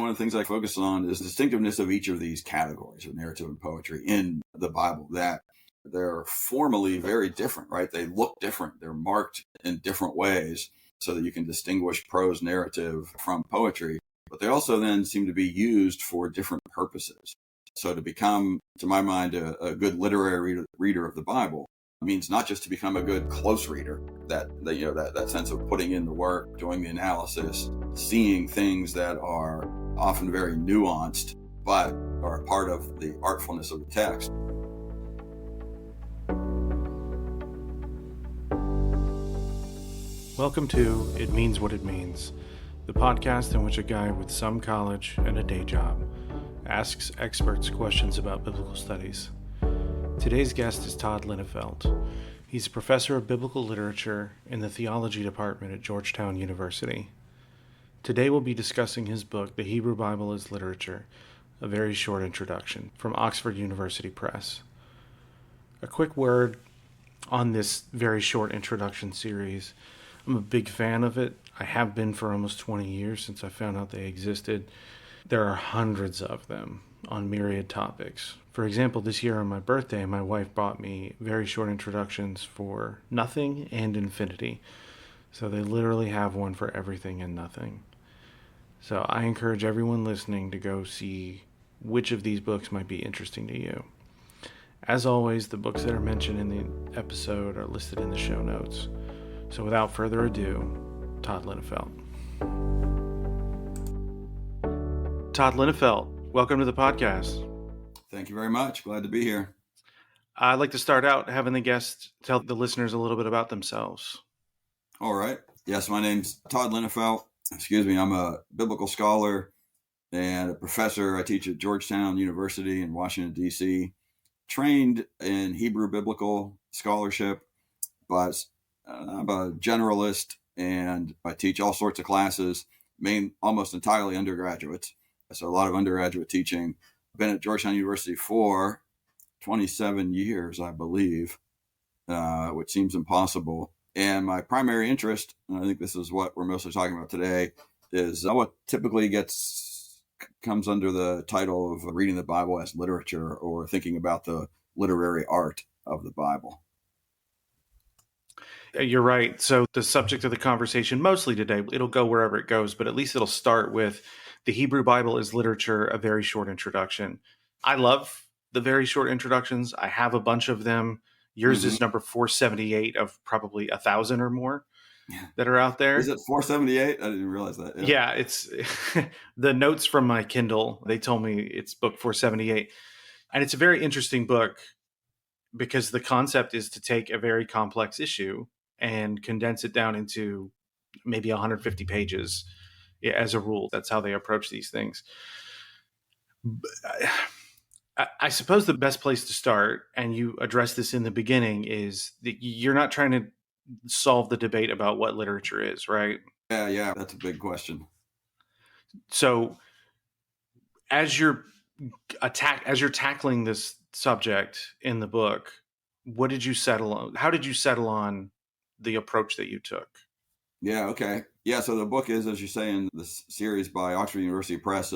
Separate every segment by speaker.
Speaker 1: one of the things I focus on is the distinctiveness of each of these categories of narrative and poetry in the Bible, that they're formally very different, right? They look different. They're marked in different ways so that you can distinguish prose narrative from poetry. But they also then seem to be used for different purposes. So to become, to my mind, a good literary reader of the Bible means not just to become a good close reader, that sense of putting in the work, doing the analysis, seeing things that are often very nuanced, but are a part of the artfulness of the text.
Speaker 2: Welcome to It Means What It Means, the podcast in which a guy with some college and a day job asks experts questions about biblical studies. Today's guest is Todd Linafelt. He's a professor of biblical literature in the theology department at Georgetown University. Today we'll be discussing his book, The Hebrew Bible as Literature, a very short introduction, from Oxford University Press. A quick word on this very short introduction series. I'm a big fan of it. I have been for almost 20 years since I found out they existed. There are hundreds of them on myriad topics. For example, this year on my birthday, my wife bought me very short introductions for nothing and infinity. So they literally have one for everything and nothing. So I encourage everyone listening to go see which of these books might be interesting to you. As always, the books that are mentioned in the episode are listed in the show notes. So without further ado, Todd Linafelt. Todd Linafelt, welcome to the podcast.
Speaker 1: Thank you very much. Glad to be here.
Speaker 2: I'd like to start out having the guests tell the listeners a little bit about themselves.
Speaker 1: All right. Yes, my name's Todd Linafelt. I'm a biblical scholar and a professor. I teach at Georgetown University in Washington, D.C. Trained in Hebrew biblical scholarship, but I'm a generalist, and I teach all sorts of classes, almost entirely undergraduates. So a lot of undergraduate teaching. I've been at Georgetown University for 27 years, I believe, which seems impossible. And my primary interest, and I think this is what we're mostly talking about today, is what typically comes under the title of reading the Bible as literature, or thinking about the literary art of the Bible.
Speaker 2: You're right. So the subject of the conversation mostly today, it'll go wherever it goes, but at least it'll start with the Hebrew Bible as literature, a very short introduction. I love the very short introductions. I have a bunch of them. Yours is number 478 of probably 1,000 or more that are out there.
Speaker 1: Is it 478? I didn't realize that.
Speaker 2: Yeah, it's the notes from my Kindle. They told me it's book 478. And it's a very interesting book because the concept is to take a very complex issue and condense it down into maybe 150 pages as a rule. That's how they approach these things. I suppose the best place to start, and you address this in the beginning, is that you're not trying to solve the debate about what literature is, right?
Speaker 1: Yeah, that's a big question.
Speaker 2: So as you're tackling this subject in the book, what did you settle on? How did you settle on the approach that you took?
Speaker 1: Yeah, okay. Yeah, so the book is, as you say, in this series by Oxford University Press,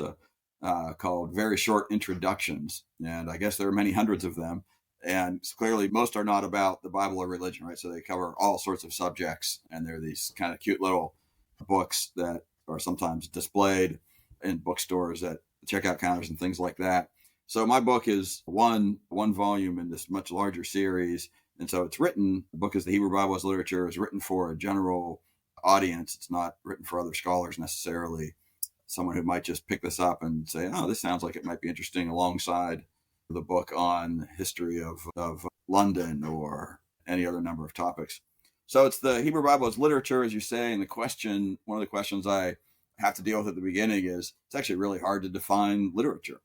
Speaker 1: called Very Short Introductions. And I guess there are many hundreds of them. And clearly most are not about the Bible or religion, right? So they cover all sorts of subjects. And they're these kind of cute little books that are sometimes displayed in bookstores at checkout counters and things like that. So my book is one volume in this much larger series. And so it's written, the book is The Hebrew Bible as Literature, is written for a general audience. It's not written for other scholars necessarily. Someone who might just pick this up and say, oh, this sounds like it might be interesting, alongside the book on history of London or any other number of topics. So it's the Hebrew Bible as literature, as you say. And one of the questions I have to deal with at the beginning is, it's actually really hard to define literature.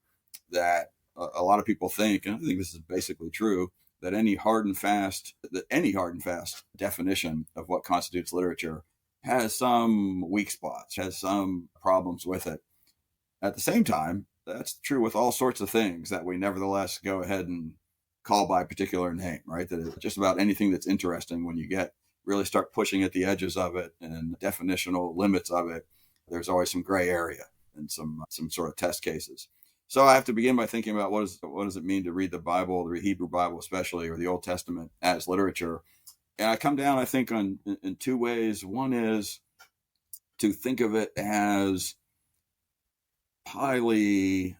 Speaker 1: That a lot of people think, and I think this is basically true, that any hard and fast definition of what constitutes literature has some weak spots, has some problems with it. At the same time, that's true with all sorts of things that we nevertheless go ahead and call by a particular name, right? That it's just about anything that's interesting. When you really start pushing at the edges of it and definitional limits of it, there's always some gray area. and some sort of test cases. So I have to begin by thinking about what does it mean to read the Bible, the Hebrew Bible especially, or the Old Testament as literature. And I come down, I think, in two ways. One is to think of it as highly,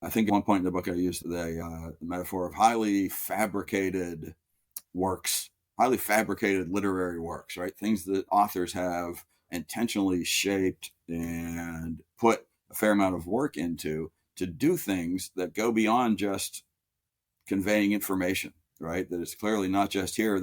Speaker 1: I think at one point in the book I used the metaphor of highly fabricated works, highly fabricated literary works, right? Things that authors have intentionally shaped and put a fair amount of work into to do things that go beyond just conveying information, right? That it's clearly not just here,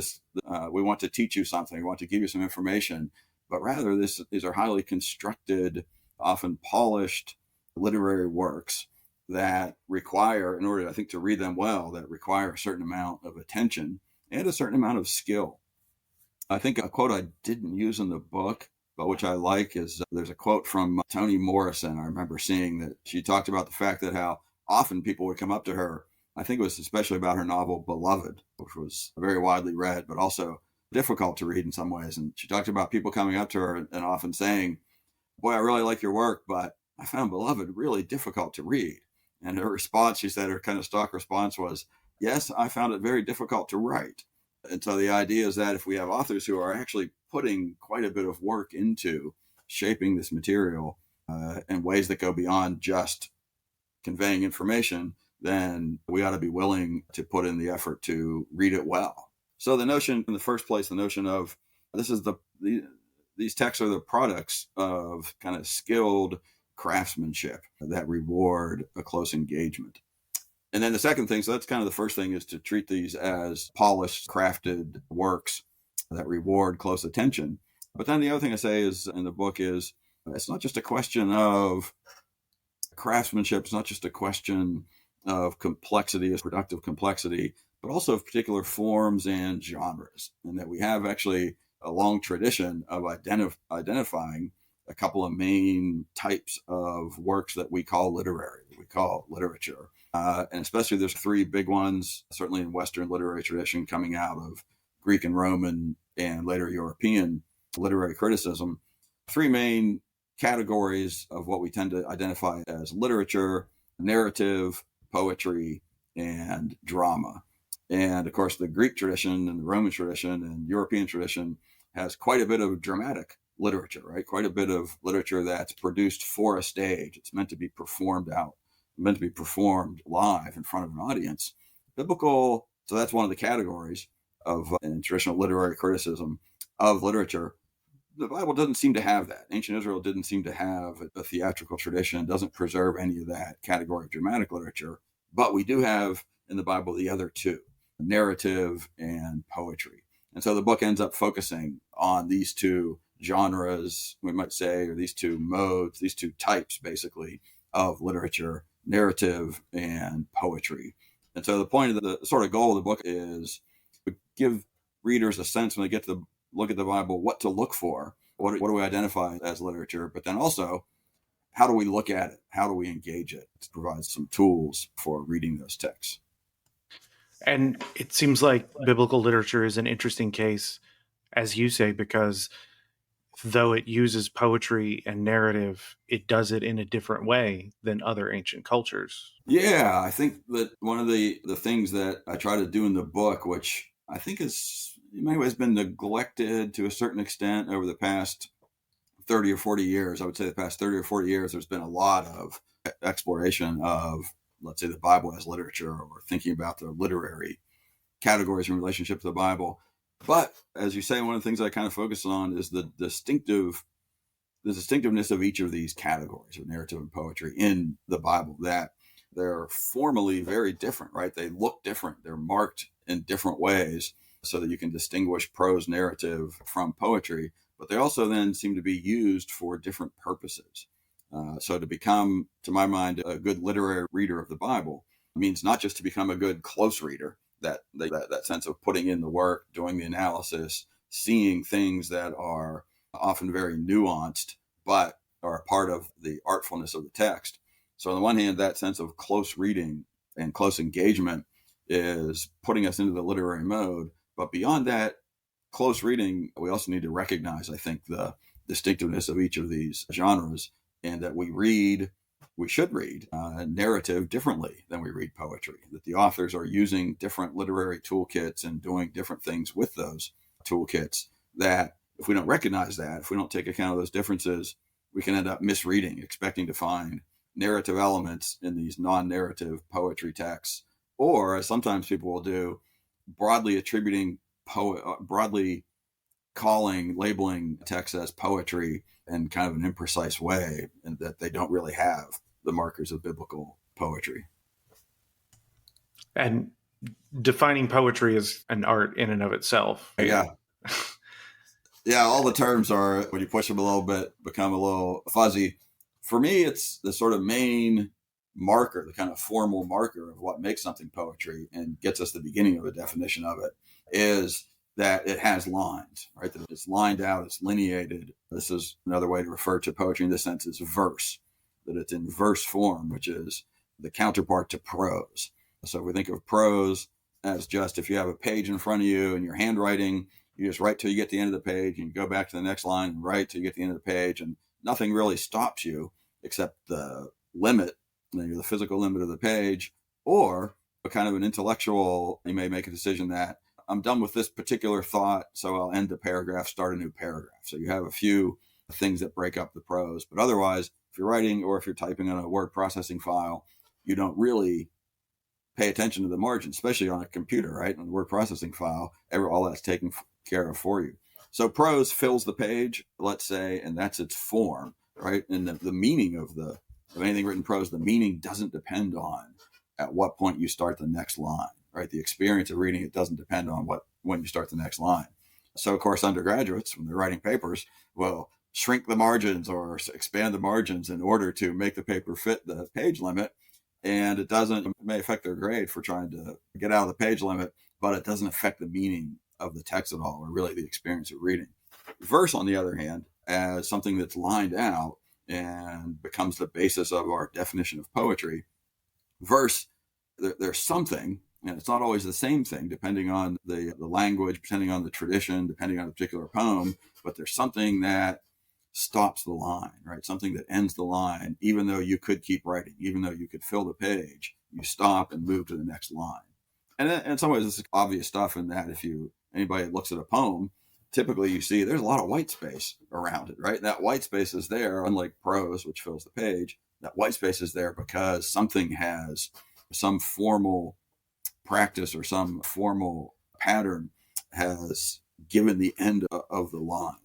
Speaker 1: we want to teach you something, we want to give you some information, but rather these are highly constructed, often polished literary works that require, in order, I think, to read them well, that require a certain amount of attention and a certain amount of skill. I think a quote I didn't use in the book, but which I like, is there's a quote from Toni Morrison. I remember seeing that she talked about the fact that how often people would come up to her. I think it was especially about her novel Beloved, which was very widely read, but also difficult to read in some ways. And she talked about people coming up to her and often saying, "Boy, I really like your work, but I found Beloved really difficult to read." And her response, she said, her kind of stock response was, "Yes, I found it very difficult to write." And so the idea is that if we have authors who are actually putting quite a bit of work into shaping this material in ways that go beyond just conveying information, then we ought to be willing to put in the effort to read it well. So the notion, in the first place, the notion of this is these texts are the products of kind of skilled craftsmanship that reward a close engagement. And then the second thing, so that's kind of the first thing, is to treat these as polished, crafted works that reward close attention. But then the other thing I say is in the book is it's not just a question of craftsmanship. It's not just a question of complexity, as productive complexity, but also of particular forms and genres. And that we have actually a long tradition of identifying a couple of main types of works that we call literary, that we call literature. And especially there's three big ones, certainly in Western literary tradition, coming out of Greek and Roman and later European literary criticism. Three main categories of what we tend to identify as literature: narrative, poetry, and drama. And of course, the Greek tradition and the Roman tradition and European tradition has quite a bit of dramatic literature, right? Quite a bit of literature that's produced for a stage. It's meant to be performed out, meant to be performed live in front of an audience. Biblical, so that's one of the categories of in traditional literary criticism of literature. The Bible doesn't seem to have that. Ancient Israel didn't seem to have a theatrical tradition, doesn't preserve any of that category of dramatic literature. But we do have in the Bible the other two, narrative and poetry. And so the book ends up focusing on these two genres, we might say, or these two modes, these two types, basically, of literature: narrative and poetry. And so the point of the sort of goal of the book is to give readers a sense when they get to look at the Bible, what to look for, what do we identify as literature, but then also, how do we look at it? How do we engage it? To provide some tools for reading those texts.
Speaker 2: And it seems like biblical literature is an interesting case, as you say, because though it uses poetry and narrative, it does it in a different way than other ancient cultures.
Speaker 1: Yeah, I think that one of the things that I try to do in the book, which I think is in many ways been neglected to a certain extent over the past 30 or 40 years, I would say the past 30 or 40 years, there's been a lot of exploration of, let's say, the Bible as literature, or thinking about the literary categories in relationship to the Bible. But as you say, one of the things I kind of focus on is the distinctiveness of each of these categories of narrative and poetry in the Bible, that they're formally very different, right? They look different. They're marked in different ways so that you can distinguish prose narrative from poetry, but they also then seem to be used for different purposes. So to become, to my mind, a good literary reader of the Bible means not just to become a good close reader, that sense of putting in the work, doing the analysis, seeing things that are often very nuanced, but are a part of the artfulness of the text. So on the one hand, that sense of close reading and close engagement is putting us into the literary mode. But beyond that close reading, we also need to recognize, I think, the distinctiveness of each of these genres and that we should read narrative differently than we read poetry, that the authors are using different literary toolkits and doing different things with those toolkits, that if we don't recognize that, if we don't take account of those differences, we can end up misreading, expecting to find narrative elements in these non-narrative poetry texts, or as sometimes people will do, broadly attributing broadly labeling text as poetry in kind of an imprecise way, and that they don't really have the markers of biblical poetry.
Speaker 2: And defining poetry as an art in and of itself. Right?
Speaker 1: Yeah. Yeah, all the terms are, when you push them a little bit, become a little fuzzy. For me, it's the sort of main marker, the kind of formal marker of what makes something poetry and gets us the beginning of a definition of it, is that it has lines, right? That it's lined out, it's lineated. This is another way to refer to poetry in this sense, is verse, that it's in verse form, which is the counterpart to prose. So if we think of prose as just, if you have a page in front of you and you're handwriting, you just write till you get to the end of the page, and you go back to the next line and write till you get to the end of the page, and nothing really stops you except the limit, the physical limit of the page, or a kind of an intellectual, you may make a decision that I'm done with this particular thought, so I'll end the paragraph, start a new paragraph. So you have a few things that break up the prose, but otherwise, if you're writing or if you're typing on a word processing file, you don't really pay attention to the margin, especially on a computer, right? On the word processing file, all that's taken care of for you. So prose fills the page, let's say, and that's its form, right? And the meaning of anything written prose, the meaning doesn't depend on at what point you start the next line, right? The experience of reading it doesn't depend on when you start the next line. So of course, undergraduates, when they're writing papers, will shrink the margins or expand the margins in order to make the paper fit the page limit. And it may affect their grade for trying to get out of the page limit, but it doesn't affect the meaning of the text at all, or really the experience of reading. Verse, on the other hand, as something that's lined out and becomes the basis of our definition of poetry. Verse, there's something, and it's not always the same thing, depending on the language, depending on the tradition, depending on a particular poem, but there's something that stops the line, right? Something that ends the line, even though you could keep writing, even though you could fill the page, you stop and move to the next line. And in some ways, it's obvious stuff in that if anybody looks at a poem, typically you see there's a lot of white space around it, right? That white space is there, unlike prose, which fills the page. That white space is there because something has some formal practice or some formal pattern has given the end of the line.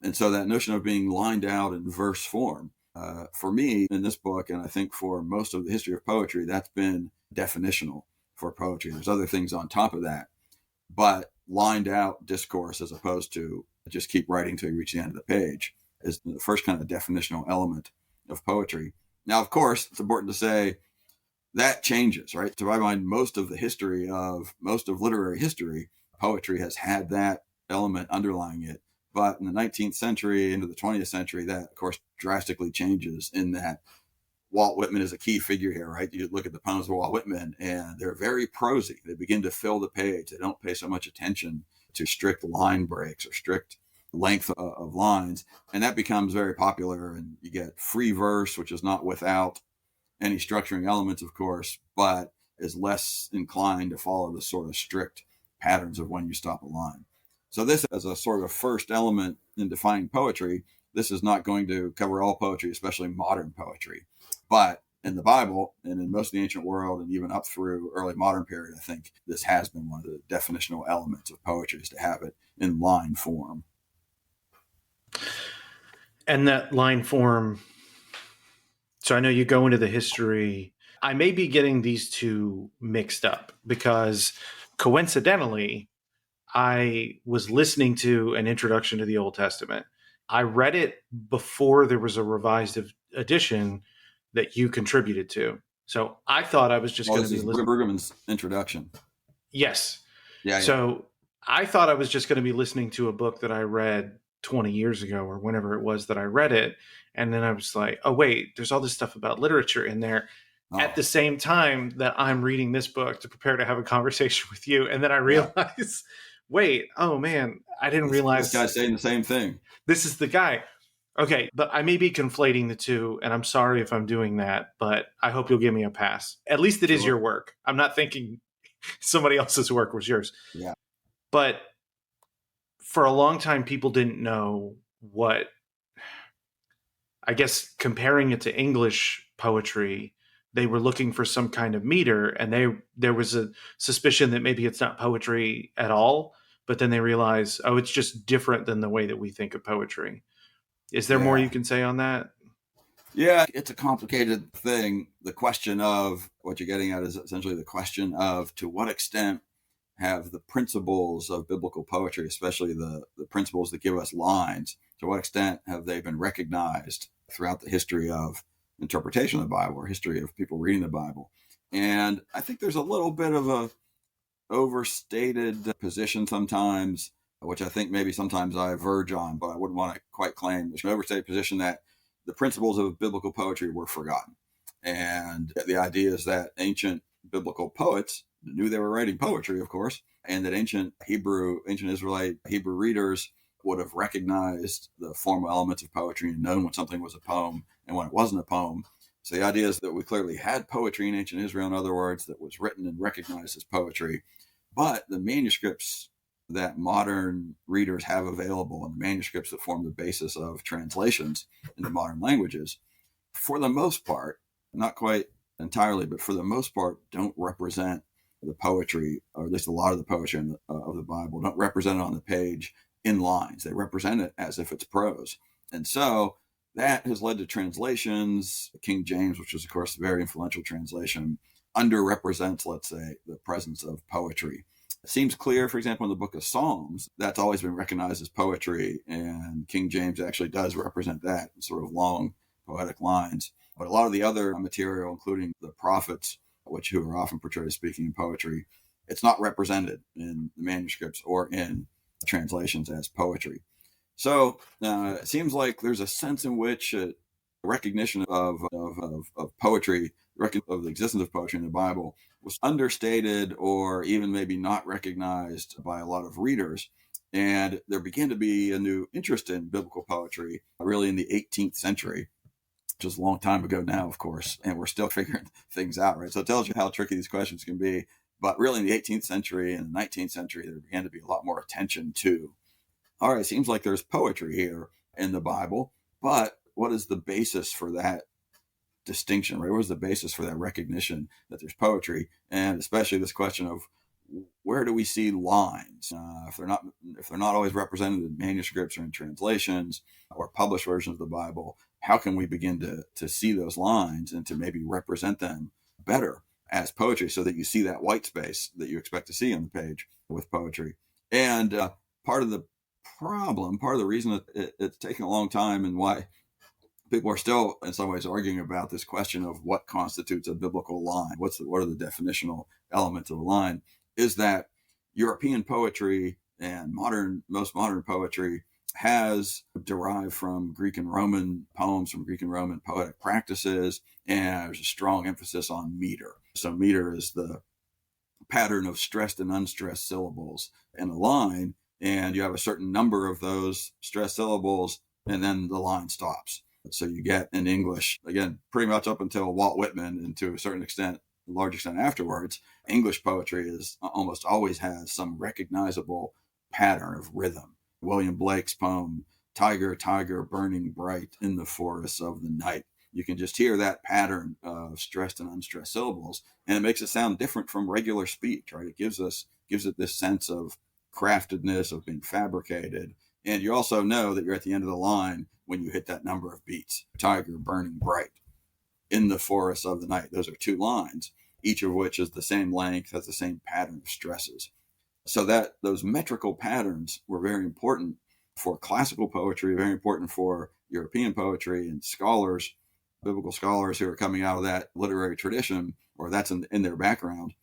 Speaker 1: And so that notion of being lined out in verse form, for me in this book, and I think for most of the history of poetry, that's been definitional for poetry. There's other things on top of that, but lined out discourse, as opposed to just keep writing till you reach the end of the page, is the first kind of definitional element of poetry. Now, of course, it's important to say that changes, right? To my mind, most of literary history, poetry has had that element underlying it. But in the 19th century into the 20th century, that, of course, drastically changes, in that Walt Whitman is a key figure here, right? You look at the poems of Walt Whitman, and they're very prosy. They begin to fill the page. They don't pay so much attention to strict line breaks or strict length of lines. And that becomes very popular. And you get free verse, which is not without any structuring elements, of course, but is less inclined to follow the sort of strict patterns of when you stop a line. So this, as a sort of first element in defining poetry, this is not going to cover all poetry, especially modern poetry. But in the Bible and in most of the ancient world, and even up through early modern period, I think this has been one of the definitional elements of poetry, is to have it in line form.
Speaker 2: And that line form, so I know you go into the history. I may be getting these two mixed up because coincidentally, I was listening to an introduction to the Old Testament. I read it before there was a revised edition that you contributed to. So I thought I was just going to be listening.
Speaker 1: Brueggemann's introduction.
Speaker 2: Yes.
Speaker 1: Yeah.
Speaker 2: So I thought I was just going to be listening to a book that I read 20 years ago or whenever it was that I read it. And then I was like, oh, wait, there's all this stuff about literature in there. At the same time that I'm reading this book to prepare to have a conversation with you. And then I realize, wait, oh man, I didn't realize
Speaker 1: this guy's saying the same thing.
Speaker 2: This is the guy. Okay, but I may be conflating the two, and I'm sorry if I'm doing that, but I hope you'll give me a pass. At least it is
Speaker 1: Sure.
Speaker 2: your work. I'm not thinking somebody else's work was yours.
Speaker 1: Yeah.
Speaker 2: But for a long time, people didn't know what, I guess, comparing it to English poetry, they were looking for some kind of meter, and there was a suspicion that maybe it's not poetry at all. But then they realize, oh, it's just different than the way that we think of poetry. Is there more
Speaker 1: Yeah.
Speaker 2: you can say on that?
Speaker 1: Yeah, it's a complicated thing. The question of what you're getting at is essentially the question of to what extent have the principles of biblical poetry, especially the principles that give us lines, to what extent have they been recognized throughout the history of interpretation of the Bible or history of people reading the Bible? And I think there's a little bit of a overstated position sometimes, which I think maybe sometimes I verge on, but I wouldn't want to quite claim. There's an overstated position that the principles of biblical poetry were forgotten. And the idea is that ancient biblical poets knew they were writing poetry, of course, and that ancient Israelite Hebrew readers would have recognized the formal elements of poetry and known when something was a poem and when it wasn't a poem. So the idea is that we clearly had poetry in ancient Israel, in other words, that was written and recognized as poetry. But the manuscripts that modern readers have available and the manuscripts that form the basis of translations into modern languages, for the most part, not quite entirely, but for the most part, don't represent the poetry, or at least a lot of the poetry of the Bible, don't represent it on the page in lines. They represent it as if it's prose. And so that has led to translations. King James, which is, of course, a very influential translation, underrepresents, let's say, the presence of poetry. It seems clear, for example, in the book of Psalms, that's always been recognized as poetry, and King James actually does represent that, sort of long poetic lines. But a lot of the other material, including the prophets, who are often portrayed as speaking in poetry, it's not represented in the manuscripts or in translations as poetry. So it seems like there's a sense in which recognition of poetry, of the existence of poetry in the Bible, was understated or even maybe not recognized by a lot of readers. And there began to be a new interest in biblical poetry, really in the 18th century, which is a long time ago now, of course, and we're still figuring things out, right? So it tells you how tricky these questions can be. But really, in the 18th century and the 19th century, there began to be a lot more attention to, all right, it seems like there's poetry here in the Bible, but what is the basis for that distinction, right? What is the basis for that recognition that there's poetry? And especially this question of where do we see lines? If they're not always represented in manuscripts or in translations or published versions of the Bible, how can we begin to see those lines and to maybe represent them better as poetry, so that you see that white space that you expect to see on the page with poetry? And part of the part of the reason that it's taking a long time, and why people are still in some ways arguing about this question of what constitutes a biblical line, what are the definitional elements of a line, is that European poetry and most modern poetry has derived from Greek and Roman poems, from Greek and Roman poetic practices, and there's a strong emphasis on meter. So meter is the pattern of stressed and unstressed syllables in a line, and you have a certain number of those stressed syllables, and then the line stops. So you get in English, again, pretty much up until Walt Whitman, and to a certain extent, a large extent afterwards, English poetry is almost always has some recognizable pattern of rhythm. William Blake's poem, Tiger, Tiger, burning bright in the forests of the night. You can just hear that pattern of stressed and unstressed syllables, and it makes it sound different from regular speech, right? It gives it this sense of craftedness, of being fabricated. And you also know that you're at the end of the line when you hit that number of beats. Tiger, burning bright in the forests of the night. Those are two lines, each of which is the same length, has the same pattern of stresses. So that those metrical patterns were very important for classical poetry, very important for European poetry, and scholars, biblical scholars who are coming out of that literary tradition, or that's in their background,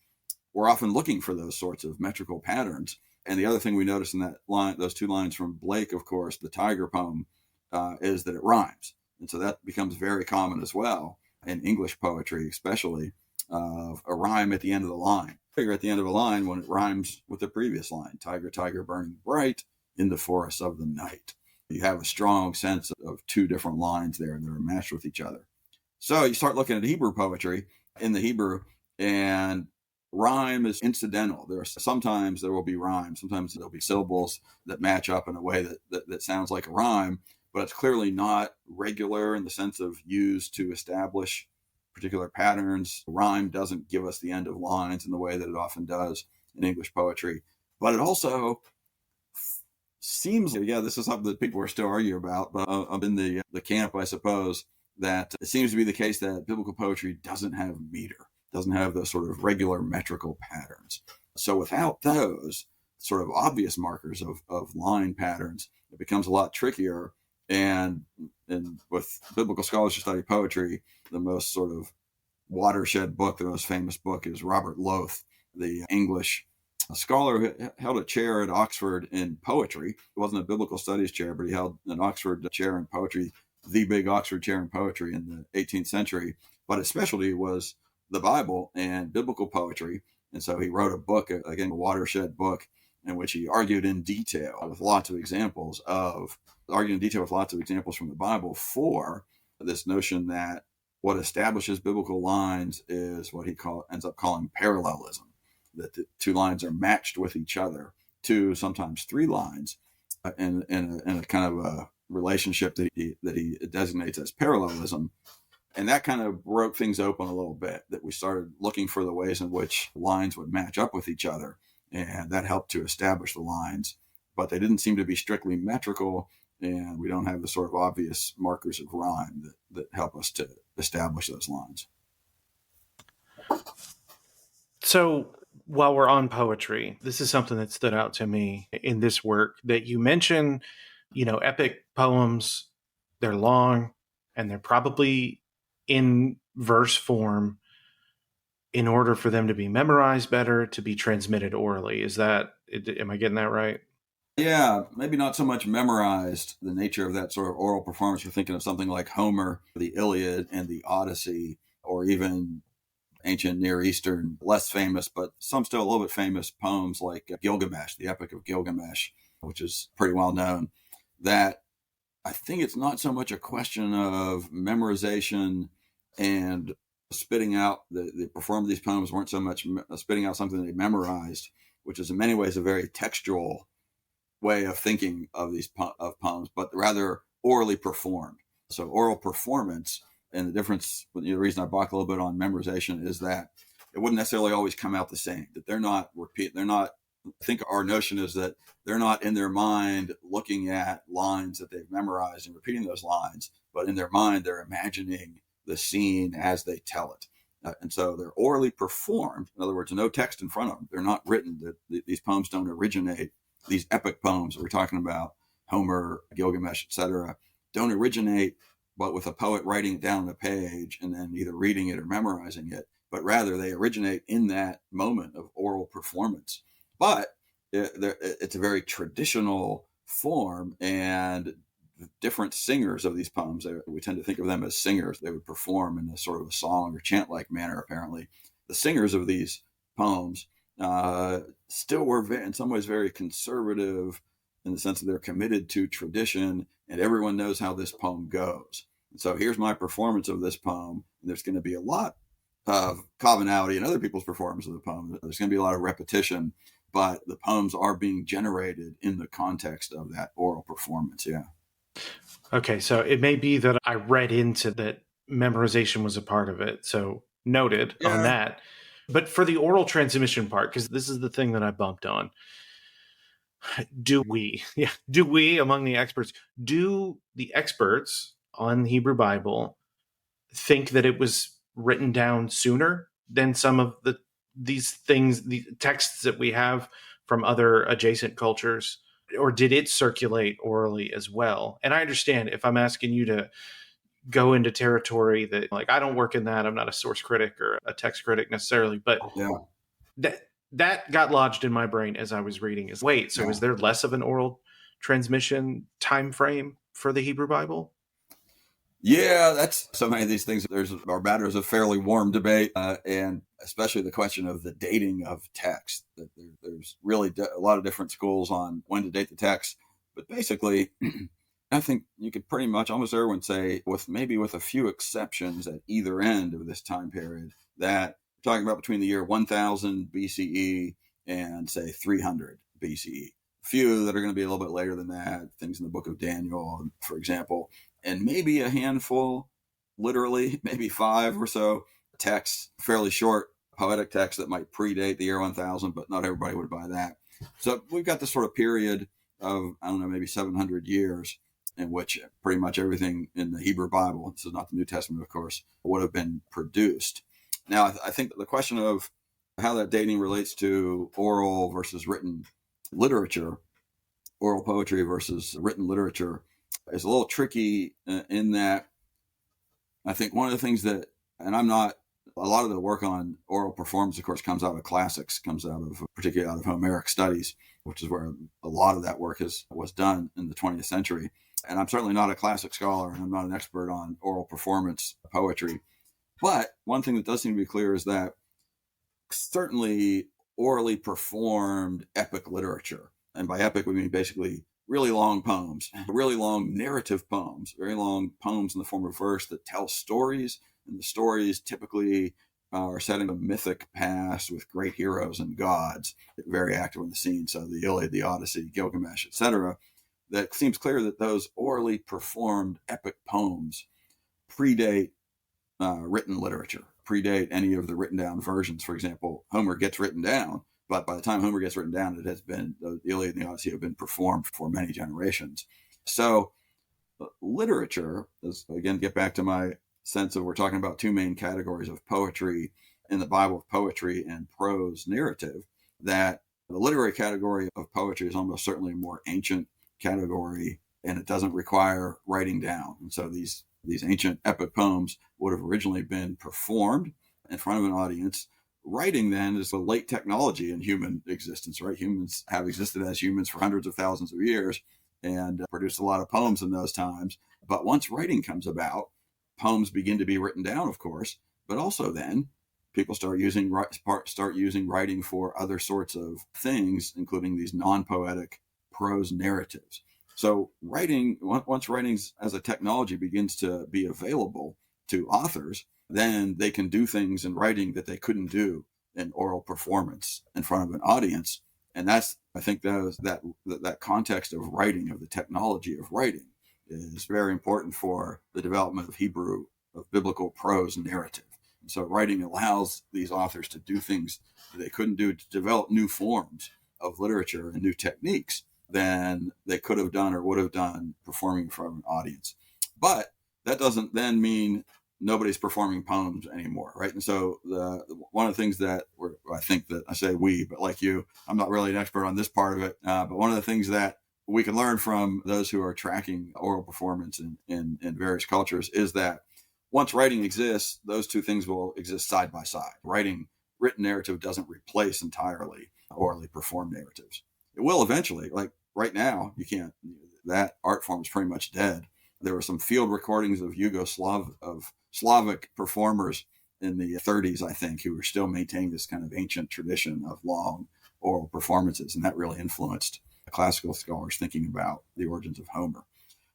Speaker 1: were often looking for those sorts of metrical patterns. And the other thing we notice in that line, those two lines from Blake, of course, the Tiger poem, is that it rhymes. And so that becomes very common as well in English poetry, especially a rhyme at the end of the line. Figure at the end of a line when it rhymes with the previous line, Tiger, Tiger, burning bright in the forests of the night. You have a strong sense of two different lines there that are matched with each other. So you start looking at Hebrew poetry in the Hebrew, and rhyme is incidental. Sometimes there will be rhyme. Sometimes there'll be syllables that match up in a way that sounds like a rhyme, but it's clearly not regular in the sense of used to establish particular patterns. Rhyme doesn't give us the end of lines in the way that it often does in English poetry. But it also seems, this is something that people are still arguing about, but I'm in the camp, I suppose, that it seems to be the case that biblical poetry doesn't have meter, doesn't have those sort of regular metrical patterns. So without those sort of obvious markers of line patterns, it becomes a lot trickier. And with biblical scholars who study poetry, the most sort of watershed book, the most famous book, is Robert Loth, the English scholar who held a chair at Oxford in poetry. It wasn't a biblical studies chair, but he held an Oxford chair in poetry, the big Oxford chair in poetry in the 18th century. But his specialty was the Bible and biblical poetry. And so he wrote a book, again, a watershed book, in which he argued in detail with lots of examples from the Bible for this notion that what establishes biblical lines is what he ends up calling parallelism, that the two lines are matched with each other, two, sometimes three lines, in a kind of a relationship that he designates as parallelism. And that kind of broke things open a little bit, that we started looking for the ways in which lines would match up with each other. And that helped to establish the lines. But they didn't seem to be strictly metrical, and we don't have the sort of obvious markers of rhyme that help us to establish those lines.
Speaker 2: So while we're on poetry, this is something that stood out to me in this work, that you mention, epic poems, they're long and they're probably in verse form in order for them to be memorized better, to be transmitted orally. Am I getting that right?
Speaker 1: Yeah, maybe not so much memorized, the nature of that sort of oral performance. You're thinking of something like Homer, the Iliad and the Odyssey, or even ancient Near Eastern, less famous, but some still a little bit famous poems like Gilgamesh, the Epic of Gilgamesh, which is pretty well known. That I think it's not so much a question of memorization and spitting out, the perform of these poems weren't so much spitting out something they memorized, which is in many ways a very textual way of thinking of these poems, but rather orally performed. So oral performance, and the difference, the reason I balk a little bit on memorization is that it wouldn't necessarily always come out the same, that they're not, I think our notion is that they're not in their mind looking at lines that they've memorized and repeating those lines, but in their mind, they're imagining the scene as they tell it. And so they're orally performed. In other words, no text in front of them. They're not written. These poems don't originate. These epic poems that we're talking about, Homer, Gilgamesh, etc., don't originate but with a poet writing it down on a page and then either reading it or memorizing it, but rather they originate in that moment of oral performance. But it's a very traditional form, and different singers of these poems, we tend to think of them as singers. They would perform in a sort of a song or chant-like manner, apparently. The singers of these poems still were in some ways very conservative, in the sense that they're committed to tradition, and everyone knows how this poem goes. And so here's my performance of this poem. And there's going to be a lot of commonality in other people's performance of the poem. There's going to be a lot of repetition, but the poems are being generated in the context of that oral performance. Yeah.
Speaker 2: Okay, so it may be that I read into that memorization was a part of it. So noted on that. But for the oral transmission part, because this is the thing that I bumped on, do we among the experts, do the experts on the Hebrew Bible think that it was written down sooner than some of these things, the texts that we have from other adjacent cultures? Or did it circulate orally as well? And I understand if I'm asking you to go into territory that, like, I don't work in that. I'm not a source critic or a text critic necessarily, but that got lodged in my brain as I was reading. Is there less of an oral transmission time frame for the Hebrew Bible?
Speaker 1: Yeah, that's so many of these things. There's a fairly warm debate, and especially the question of the dating of text. There's really a lot of different schools on when to date the text. But basically, I think you could pretty much almost everyone say, with a few exceptions at either end of this time period, that we're talking about between the year 1000 BCE and say 300 BCE. Few that are going to be a little bit later than that, things in the book of Daniel, for example, and maybe a handful, literally, maybe 5 or so texts, fairly short poetic texts that might predate the year 1000, but not everybody would buy that. So we've got this sort of period of, I don't know, maybe 700 years in which pretty much everything in the Hebrew Bible, this is not the New Testament, of course, would have been produced. Now, I think the question of how that dating relates to oral versus written literature, oral poetry versus written literature, is a little tricky in that I think one of the things that, and I'm not, a lot of the work on oral performance, of course, comes out of classics, comes out of, particularly out of Homeric studies, which is where a lot of that work was done in the 20th century. And I'm certainly not a classic scholar, and I'm not an expert on oral performance poetry. But one thing that does seem to be clear is that certainly orally performed epic literature, and by epic we mean basically really long poems, really long narrative poems, very long poems in the form of verse that tell stories, and the stories typically are set in a mythic past with great heroes and gods very active in the scene. So the Iliad, the Odyssey, Gilgamesh, etc. That seems clear that those orally performed epic poems predate written literature, predate any of the written down versions. For example, Homer gets written down, but by the time Homer gets written down, the Iliad and the Odyssey have been performed for many generations. So literature is, again, get back to my sense of, we're talking about two main categories of poetry in the Bible, poetry and prose narrative, that the literary category of poetry is almost certainly a more ancient category, and it doesn't require writing down. And so these ancient epic poems would have originally been performed in front of an audience. Writing then is a late technology in human existence, right? Humans have existed as humans for hundreds of thousands of years and produced a lot of poems in those times. But once writing comes about, poems begin to be written down, of course, but also then people start using writing for other sorts of things, including these non-poetic prose narratives. So once writing as a technology begins to be available to authors, then they can do things in writing that they couldn't do in oral performance in front of an audience. And that's, I think, that context of writing, of the technology of writing, is very important for the development of biblical prose narrative. And so writing allows these authors to do things that they couldn't do, to develop new forms of literature and new techniques than they could have done or would have done performing in front of an audience. But that doesn't then mean nobody's performing poems anymore, right? And so one of the things that I think that I say we, but like you, I'm not really an expert on this part of it, but one of the things that we can learn from those who are tracking oral performance in various cultures is that once writing exists, those two things will exist side by side. Written narrative doesn't replace entirely orally performed narratives. It will eventually. Like right now, you can't. That art form is pretty much dead. There were some field recordings of Slavic performers in the 30s, I think, who were still maintaining this kind of ancient tradition of long oral performances, and that really influenced classical scholars thinking about the origins of Homer.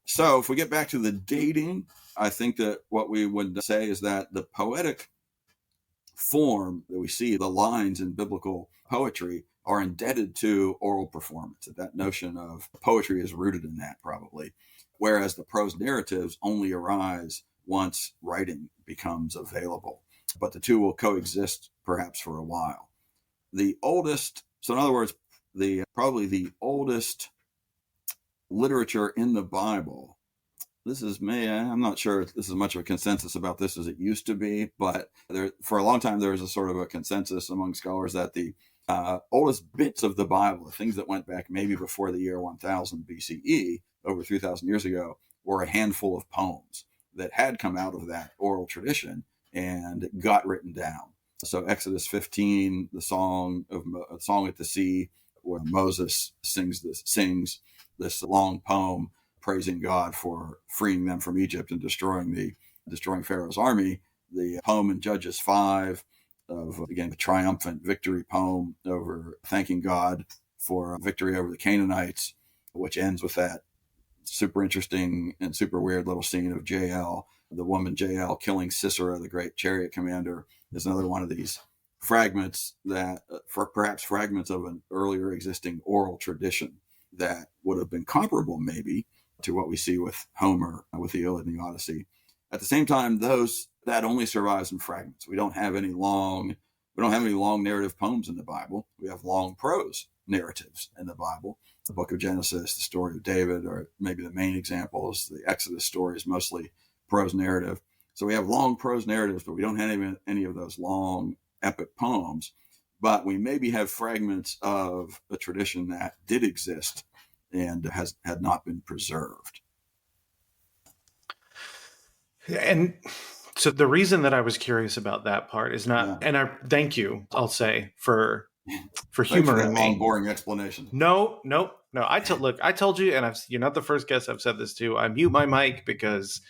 Speaker 1: So if we get back to the dating, I think that what we would say is that the poetic form that we see, the lines in biblical poetry, are indebted to oral performance. That notion of poetry is rooted in that, probably. Whereas the prose narratives only arise once writing becomes available. But the two will coexist perhaps for a while. In other words, probably the oldest literature in the Bible. I'm not sure if this is much of a consensus about this as it used to be, but for a long time there was a sort of a consensus among scholars that the oldest bits of the Bible, the things that went back maybe before the year 1000 BCE, over 3,000 years ago, were a handful of poems that had come out of that oral tradition and got written down. So Exodus 15, the song at the sea, where Moses sings this long poem praising God for freeing them from Egypt and destroying Pharaoh's army. The poem in Judges 5 of, again, the triumphant victory poem over thanking God for victory over the Canaanites, which ends with that super interesting and super weird little scene of JL, the woman JL killing Sisera, the great chariot commander, is another one of these fragments that, for perhaps fragments of an earlier existing oral tradition that would have been comparable maybe to what we see with Homer, with the Iliad and the Odyssey. At the same time, that only survives in fragments. We don't have any long narrative poems in the Bible. We have long prose narratives in the Bible. The book of Genesis, the story of David, or maybe the main example is the Exodus story, is mostly prose narrative. So we have long prose narratives, but we don't have any of those long epic poems. But we maybe have fragments of a tradition that did exist and had not been preserved.
Speaker 2: And so the reason that I was curious about that part is not, and I thank you, I'll say, for humoring me.
Speaker 1: Long, boring explanation.
Speaker 2: No. I told you, and you're not the first guest I've said this to. I mute my mic because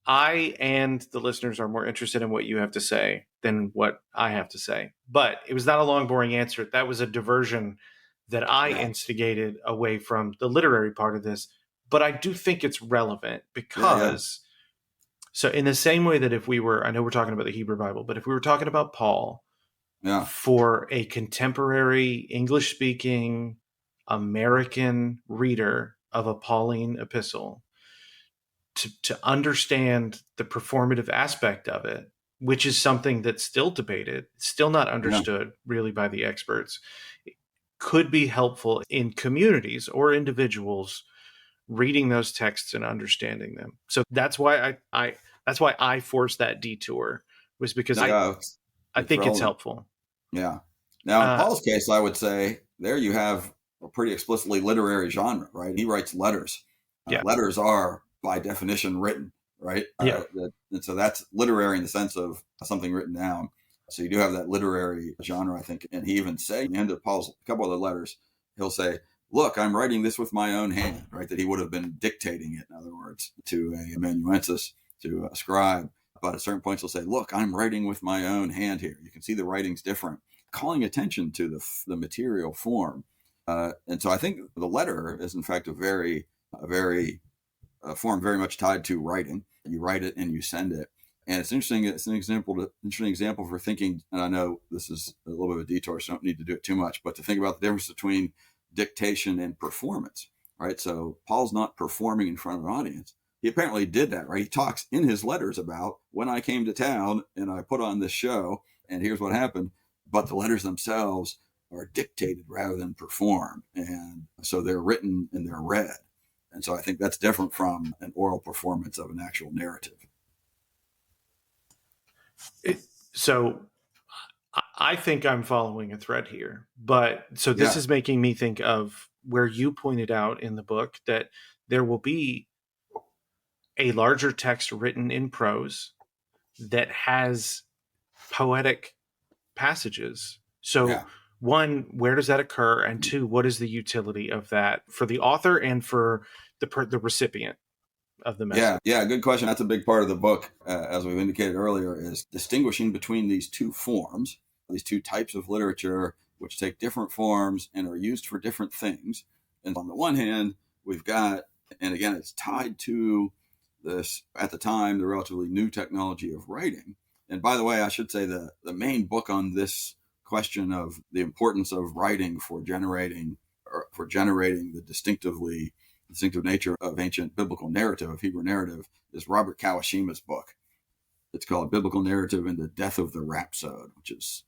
Speaker 2: I and the listeners are more interested in what you have to say than what I have to say. But it was not a long, boring answer. That was a diversion that I instigated away from the literary part of this. But I do think it's relevant because, so in the same way that if we were, I know we're talking about the Hebrew Bible, but if we were talking about Paul, for a contemporary English-speaking American reader of a Pauline epistle, to understand the performative aspect of it, which is something that's still debated, still not understood really by the experts, could be helpful in communities or individuals reading those texts and understanding them. So that's why I forced that detour, was because I think it's helpful.
Speaker 1: Yeah. Now, in Paul's case, I would say there you have a pretty explicitly literary genre, right? He writes letters. Letters are, by definition, written, right? And so that's literary in the sense of something written down. So you do have that literary genre, I think. And he even say, at the end of Paul's couple of the letters, he'll say, look, I'm writing this with my own hand, right? That he would have been dictating it, in other words, to a amanuensis, to a scribe. But at certain points, he'll say, look, I'm writing with my own hand here. You can see the writing's different, calling attention to the material form. And so I think the letter is, in fact, a form very much tied to writing. You write it and you send it. And it's interesting. It's an interesting example for thinking, and I know this is a little bit of a detour, so I don't need to do it too much, but to think about the difference between dictation and performance, right? So Paul's not performing in front of an audience. He apparently did that, right? He talks in his letters about when I came to town and I put on this show and here's what happened. But the letters themselves are dictated rather than performed. And so they're written and they're read. And so I think that's different from an oral performance of an actual narrative.
Speaker 2: So I think I'm following a thread here, but so this is making me think of where you pointed out in the book that there will be a larger text written in prose that has poetic passages. So one, where does that occur? And two, what is the utility of that for the author and for the recipient of the message?
Speaker 1: Yeah, good question. That's a big part of the book, as we've indicated earlier, is distinguishing between these two forms, these two types of literature, which take different forms and are used for different things. And on the one hand, we've got, and again, it's tied to this, at the time, the relatively new technology of writing. And by the way, I should say the main book on this question of the importance of writing for generating the distinctive nature of ancient biblical narrative, of Hebrew narrative, is Robert Kawashima's book. It's called Biblical Narrative and the Death of the Rhapsode, which is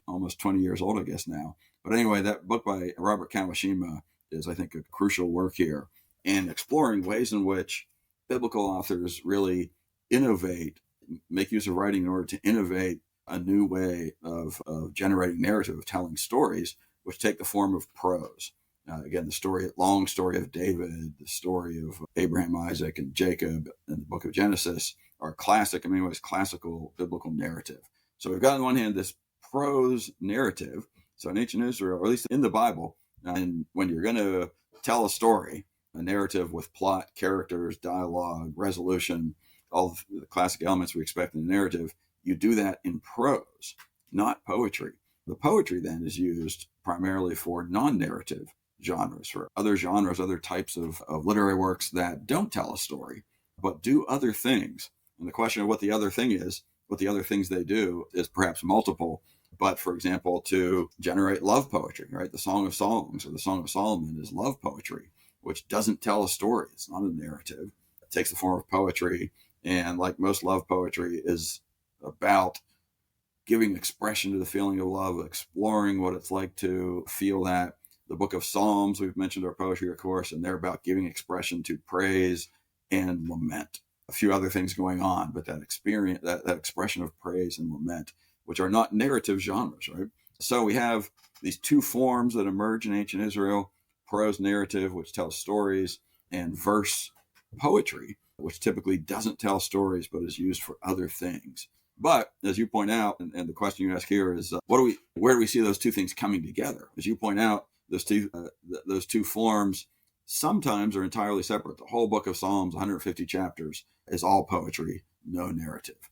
Speaker 1: almost 20 years old, I guess now. But anyway, that book by Robert Kawashima is, I think, a crucial work here in exploring ways in which biblical authors really make use of writing in order to innovate a new way of generating narrative, of telling stories, which take the form of prose. Again, the long story of David, the story of Abraham, Isaac, and Jacob in the book of Genesis are classic, in many ways, classical biblical narrative. So we've got on one hand this prose narrative. So in ancient Israel, or at least in the Bible, and when you're going to tell a story, a narrative with plot, characters, dialogue, resolution, all the classic elements we expect in a narrative, you do that in prose, not poetry. The poetry then is used primarily for non-narrative genres, for other genres, other types of literary works that don't tell a story, but do other things. And the question of what the other thing is, what the other things they do is perhaps multiple. But for example, to generate love poetry, right? The Song of Songs or the Song of Solomon is love poetry, which doesn't tell a story. It's not a narrative. It takes the form of poetry. And like most love poetry is about giving expression to the feeling of love, exploring what it's like to feel that. The book of Psalms, we've mentioned our poetry, of course, and they're about giving expression to praise and lament. A few other things going on, but that experience, that expression of praise and lament, which are not narrative genres, right? So we have these two forms that emerge in ancient Israel: prose narrative, which tells stories, and verse poetry, which typically doesn't tell stories but is used for other things. But as you point out, and the question you ask here is, where do we see those two things coming together? As you point out, those two forms sometimes are entirely separate. The whole book of Psalms, 150 chapters, is all poetry, no narrative.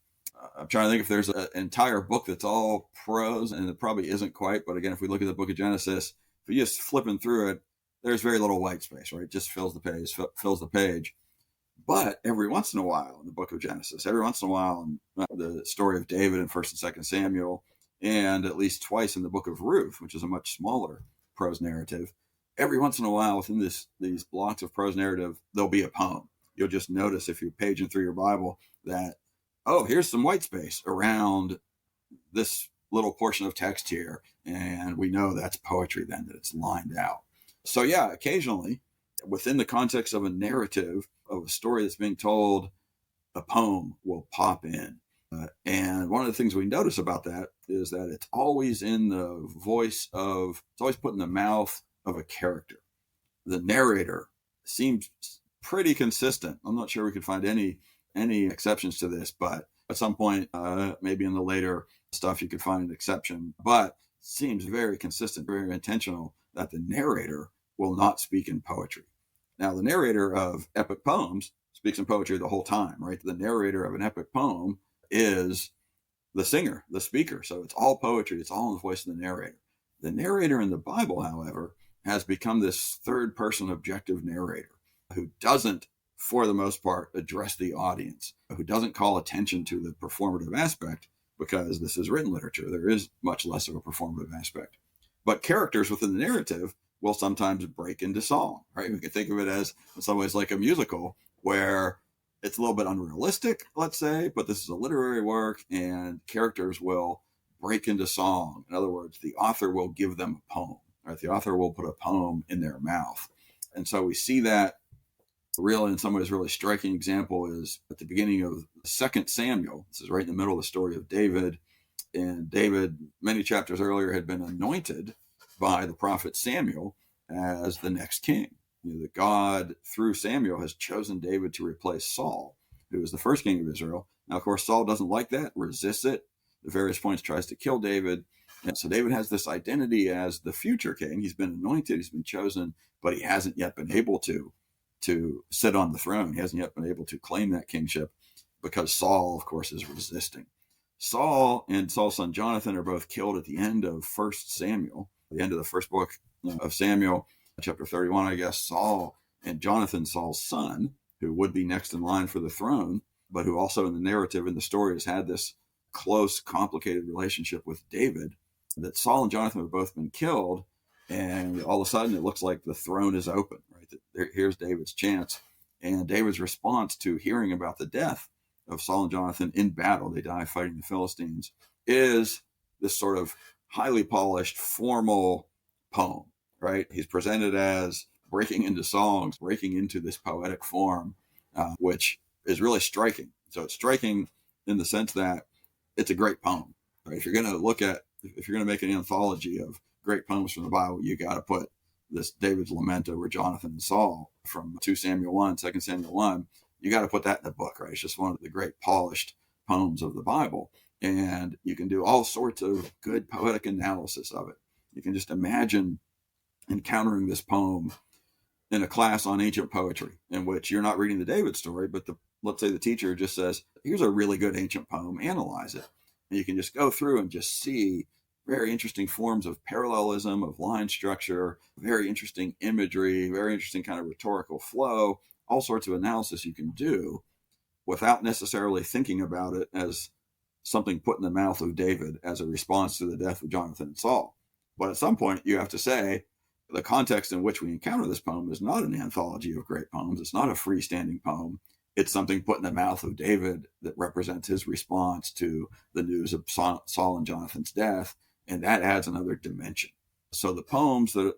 Speaker 1: I'm trying to think if there's an entire book that's all prose, and it probably isn't quite. But again, if we look at the book of Genesis, if you just flipping through it, there's very little white space, right? It just fills the page. But every once in a while in the book of Genesis, every once in a while in the story of David in 1st and 2nd Samuel, and at least twice in the book of Ruth, which is a much smaller prose narrative, every once in a while within these blocks of prose narrative, there'll be a poem. You'll just notice if you're paging through your Bible that, oh, here's some white space around this little portion of text here. And we know that's poetry then, that it's lined out. So yeah, occasionally within the context of a narrative of a story that's being told, a poem will pop in. And one of the things we notice about that is that it's always in the voice of, it's always put in the mouth of a character. The narrator seems pretty consistent. I'm not sure we could find any exceptions to this, but at some point, maybe in the later stuff, you could find an exception, but seems very consistent, very intentional that the narrator will not speak in poetry. Now, the narrator of epic poems speaks in poetry the whole time, right? The narrator of an epic poem is the singer, the speaker. So it's all poetry. It's all in the voice of the narrator. The narrator in the Bible, however, has become this third person objective narrator who doesn't, for the most part, address the audience, who doesn't call attention to the performative aspect, because this is written literature. There is much less of a performative aspect. But characters within the narrative will sometimes break into song, right? We can think of it as, in some ways, like a musical where it's a little bit unrealistic, let's say, but this is a literary work and characters will break into song. In other words, the author will give them a poem, right? The author will put a poem in their mouth. And so we see that really, in some ways, really striking example is at the beginning of 2nd Samuel. This is right in the middle of the story of David. And David, many chapters earlier, had been anointed by the prophet Samuel as the next king. You know, that God, through Samuel, has chosen David to replace Saul, who was the first king of Israel. Now, of course, Saul doesn't like that, resists it. At various points, tries to kill David. And so David has this identity as the future king. He's been anointed, he's been chosen, but he hasn't yet been able to sit on the throne. He hasn't yet been able to claim that kingship because Saul, of course, is resisting. Saul and Saul's son Jonathan are both killed at the end of 1st Samuel, the end of the first book of Samuel, chapter 31, I guess. Saul and Jonathan, Saul's son, who would be next in line for the throne, but who also in the narrative, in the story, has had this close, complicated relationship with David, that Saul and Jonathan have both been killed, and all of a sudden it looks like the throne is open, right? Here's David's chance. And David's response to hearing about the death of Saul and Jonathan in battle, they die fighting the Philistines, is this sort of highly polished, formal poem, right? He's presented as breaking into songs, breaking into this poetic form, which is really striking. So it's striking in the sense that it's a great poem, right? If you're going to make an anthology of great poems from the Bible, you got to put this David's lament over Jonathan and Saul from 2 Samuel 1, 2 Samuel 1. You got to put that in the book, right? It's just one of the great polished poems of the Bible. And you can do all sorts of good poetic analysis of it. You can just imagine encountering this poem in a class on ancient poetry in which you're not reading the David story, but let's say the teacher just says, here's a really good ancient poem, analyze it. And you can just go through and just see very interesting forms of parallelism, of line structure, very interesting imagery, very interesting kind of rhetorical flow, all sorts of analysis you can do without necessarily thinking about it as something put in the mouth of David as a response to the death of Jonathan and Saul. But at some point, you have to say the context in which we encounter this poem is not an anthology of great poems. It's not a freestanding poem. It's something put in the mouth of David that represents his response to the news of Saul and Jonathan's death, and that adds another dimension. So the poems that,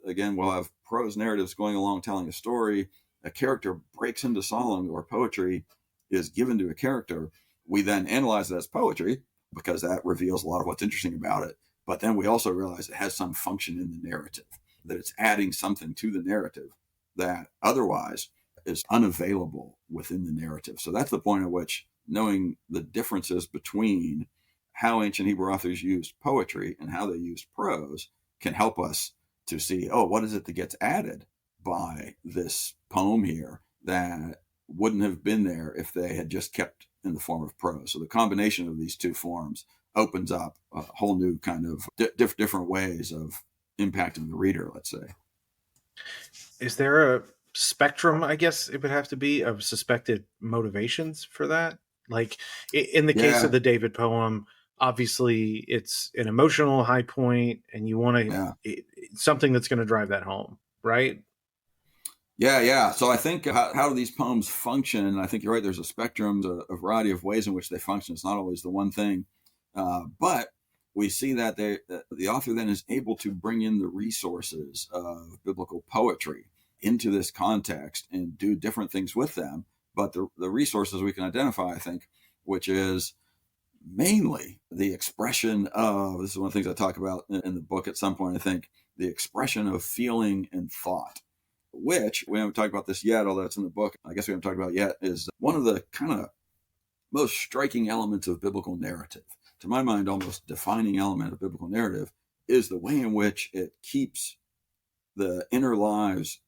Speaker 1: again, will have prose narratives going along telling a story. A character breaks into song or poetry is given to a character. We then analyze it as poetry because that reveals a lot of what's interesting about it. But then we also realize it has some function in the narrative, that it's adding something to the narrative that otherwise is unavailable within the narrative. So that's the point at which knowing the differences between how ancient Hebrew authors used poetry and how they used prose can help us to see, what is it that gets added by this poem here that wouldn't have been there if they had just kept in the form of prose. So the combination of these two forms opens up a whole new kind of different ways of impacting the reader, let's say.
Speaker 2: Is there a spectrum, I guess it would have to be, of suspected motivations for that? Like in the case of the David poem, obviously it's an emotional high point and you want something that's going to drive that home, right?
Speaker 1: Yeah. So I think how do these poems function? I think you're right. There's a spectrum, a variety of ways in which they function. It's not always the one thing. But we see that the author then is able to bring in the resources of biblical poetry into this context and do different things with them. But the resources we can identify, I think, which is mainly the expression of, this is one of the things I talk about in the book at some point, I think, the expression of feeling and thought, which we haven't talked about this yet, although it's in the book. I guess we haven't talked about yet, is one of the kind of most striking elements of biblical narrative. To my mind, almost defining element of biblical narrative is the way in which it keeps the inner lives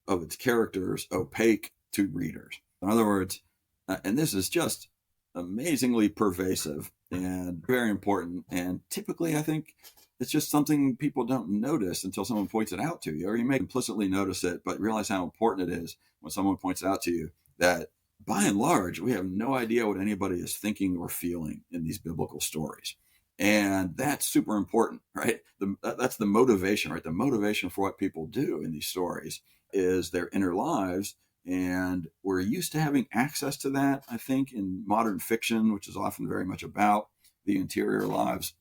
Speaker 1: of its characters opaque to readers. In other words, and this is just amazingly pervasive and very important. And typically, I think it's just something people don't notice until someone points it out to you, or you may implicitly notice it, but realize how important it is when someone points it out to you that by and large, we have no idea what anybody is thinking or feeling in these biblical stories. And that's super important, right? That's the motivation, right? The motivation for what people do in these stories is their inner lives. And we're used to having access to that, I think, in modern fiction, which is often very much about the interior lives.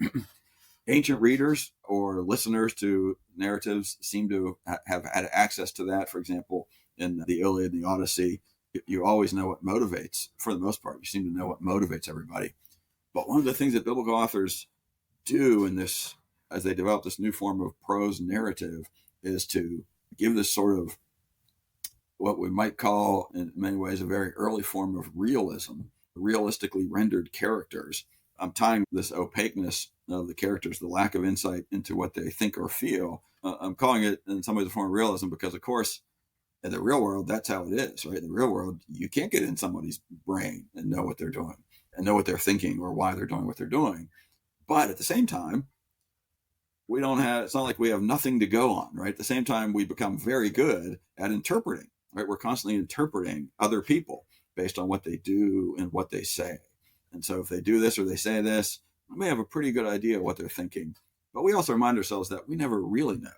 Speaker 1: Ancient readers or listeners to narratives seem to have had access to that. For example, in the Iliad and the Odyssey, you always know what motivates, for the most part. You seem to know what motivates everybody. But one of the things that biblical authors do in this, as they develop this new form of prose narrative, is to give this sort of what we might call, in many ways, a very early form of realism, realistically rendered characters. I'm tying this opaqueness of the characters, the lack of insight into what they think or feel. I'm calling it in some ways a form of realism because, of course, in the real world, that's how it is, right? In the real world, you can't get in somebody's brain and know what they're doing and know what they're thinking or why they're doing what they're doing. But at the same time, it's not like we have nothing to go on, right? At the same time, we become very good at interpreting, right? We're constantly interpreting other people based on what they do and what they say. And so if they do this or they say this, we may have a pretty good idea of what they're thinking. But we also remind ourselves that we never really know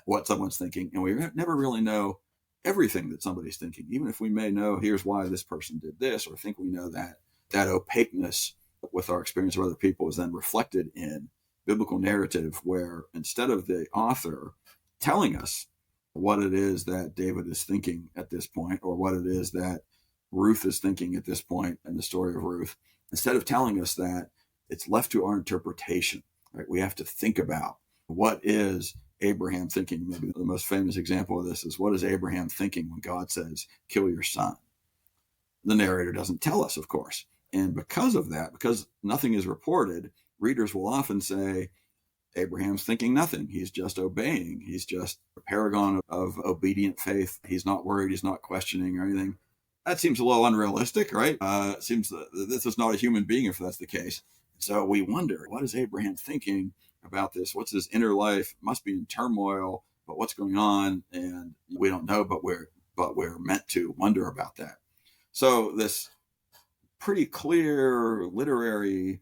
Speaker 1: what someone's thinking, and we never really know everything that somebody's thinking. Even if we may know, here's why this person did this, or think we know that opaqueness with our experience of other people is then reflected in biblical narrative, where instead of the author telling us what it is that David is thinking at this point, or what it is that Ruth is thinking at this point in the story of Ruth, instead of telling us that, it's left to our interpretation, right? We have to think about what is Abraham thinking. Maybe the most famous example of this is, what is Abraham thinking when God says, kill your son? The narrator doesn't tell us, of course. And because of that, because nothing is reported, readers will often say, Abraham's thinking nothing. He's just obeying. He's just a paragon of obedient faith. He's not worried. He's not questioning or anything. That seems a little unrealistic, right? It seems that this is not a human being if that's the case. So we wonder, what is Abraham thinking about this? What's his inner life? Must be in turmoil, but what's going on? And we don't know, but we're meant to wonder about that. So this pretty clear literary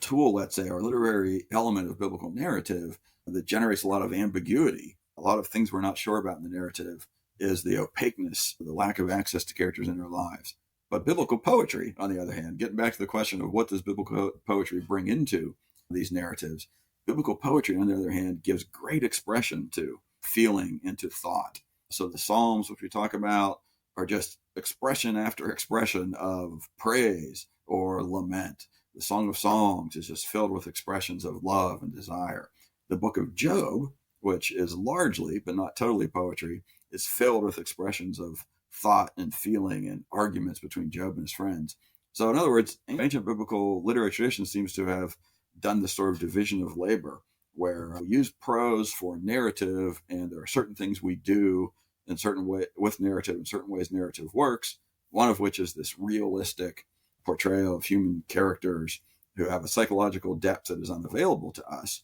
Speaker 1: tool, let's say, or literary element of biblical narrative that generates a lot of ambiguity, a lot of things we're not sure about in the narrative, is the opaqueness, the lack of access to characters in their lives. But biblical poetry, on the other hand, getting back to the question of what does biblical poetry bring into these narratives, biblical poetry, on the other hand, gives great expression to feeling and to thought. So the Psalms, which we talk about, are just expression after expression of praise or lament. The Song of Songs is just filled with expressions of love and desire. The book of Job, which is largely, but not totally poetry, is filled with expressions of thought and feeling and arguments between Job and his friends. So in other words, ancient biblical literary tradition seems to have done this sort of division of labor, where we use prose for narrative, and there are certain things we do in certain way with narrative, in certain ways narrative works, one of which is this realistic portrayal of human characters who have a psychological depth that is unavailable to us.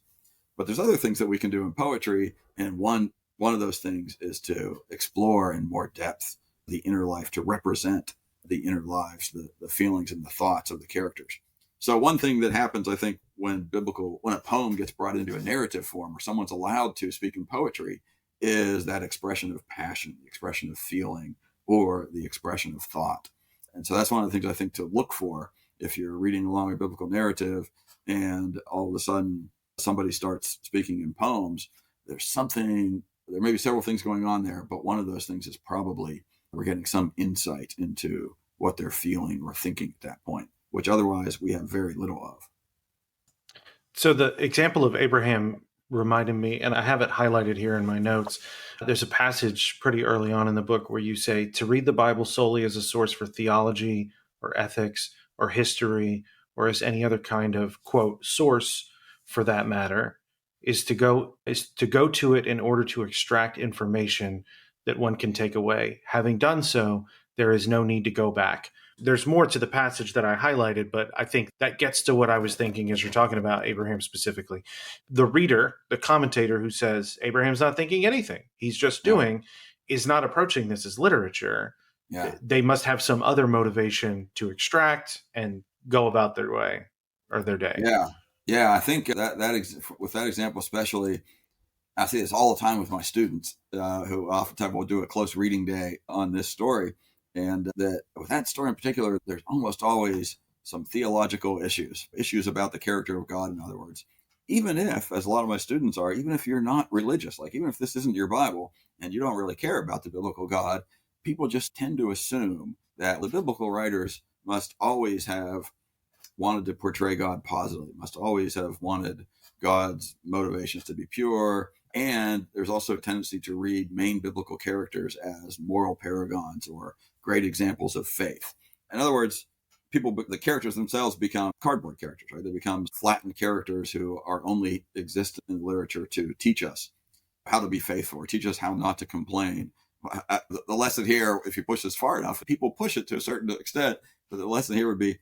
Speaker 1: But there's other things that we can do in poetry, and one of those things is to explore in more depth the inner life, to represent the inner lives, the feelings and the thoughts of the characters. So one thing that happens, I think, when a poem gets brought into a narrative form, or someone's allowed to speak in poetry, is that expression of passion, the expression of feeling, or the expression of thought. And so that's one of the things I think to look for if you're reading along a biblical narrative and all of a sudden somebody starts speaking in poems. There may be several things going on there, but one of those things is probably we're getting some insight into what they're feeling or thinking at that point, which otherwise we have very little of.
Speaker 2: So the example of Abraham reminded me, and I have it highlighted here in my notes. There's a passage pretty early on in the book where you say to read the Bible solely as a source for theology or ethics or history or as any other kind of, quote, source for that matter, is to go to it in order to extract information that one can take away. Having done so, there is no need to go back. There's more to the passage that I highlighted, but I think that gets to what I was thinking as you're talking about Abraham specifically. The reader, the commentator who says Abraham's not thinking anything, he's just doing, is not approaching this as literature.
Speaker 1: Yeah.
Speaker 2: They must have some other motivation to extract and go about their way or their day.
Speaker 1: Yeah. I think with that example especially, I see this all the time with my students who oftentimes will do a close reading day on this story. And that with that story in particular, there's almost always some theological issues about the character of God, in other words. Even if, as a lot of my students are, even if you're not religious, like even if this isn't your Bible and you don't really care about the biblical God, people just tend to assume that the biblical writers must always have wanted to portray God positively, must always have wanted God's motivations to be pure. And there's also a tendency to read main biblical characters as moral paragons or great examples of faith. In other words, the characters themselves become cardboard characters, right? They become flattened characters who are only exist in literature to teach us how to be faithful or teach us how not to complain. The lesson here, if you push this far enough, people push it to a certain extent, but the lesson here would be,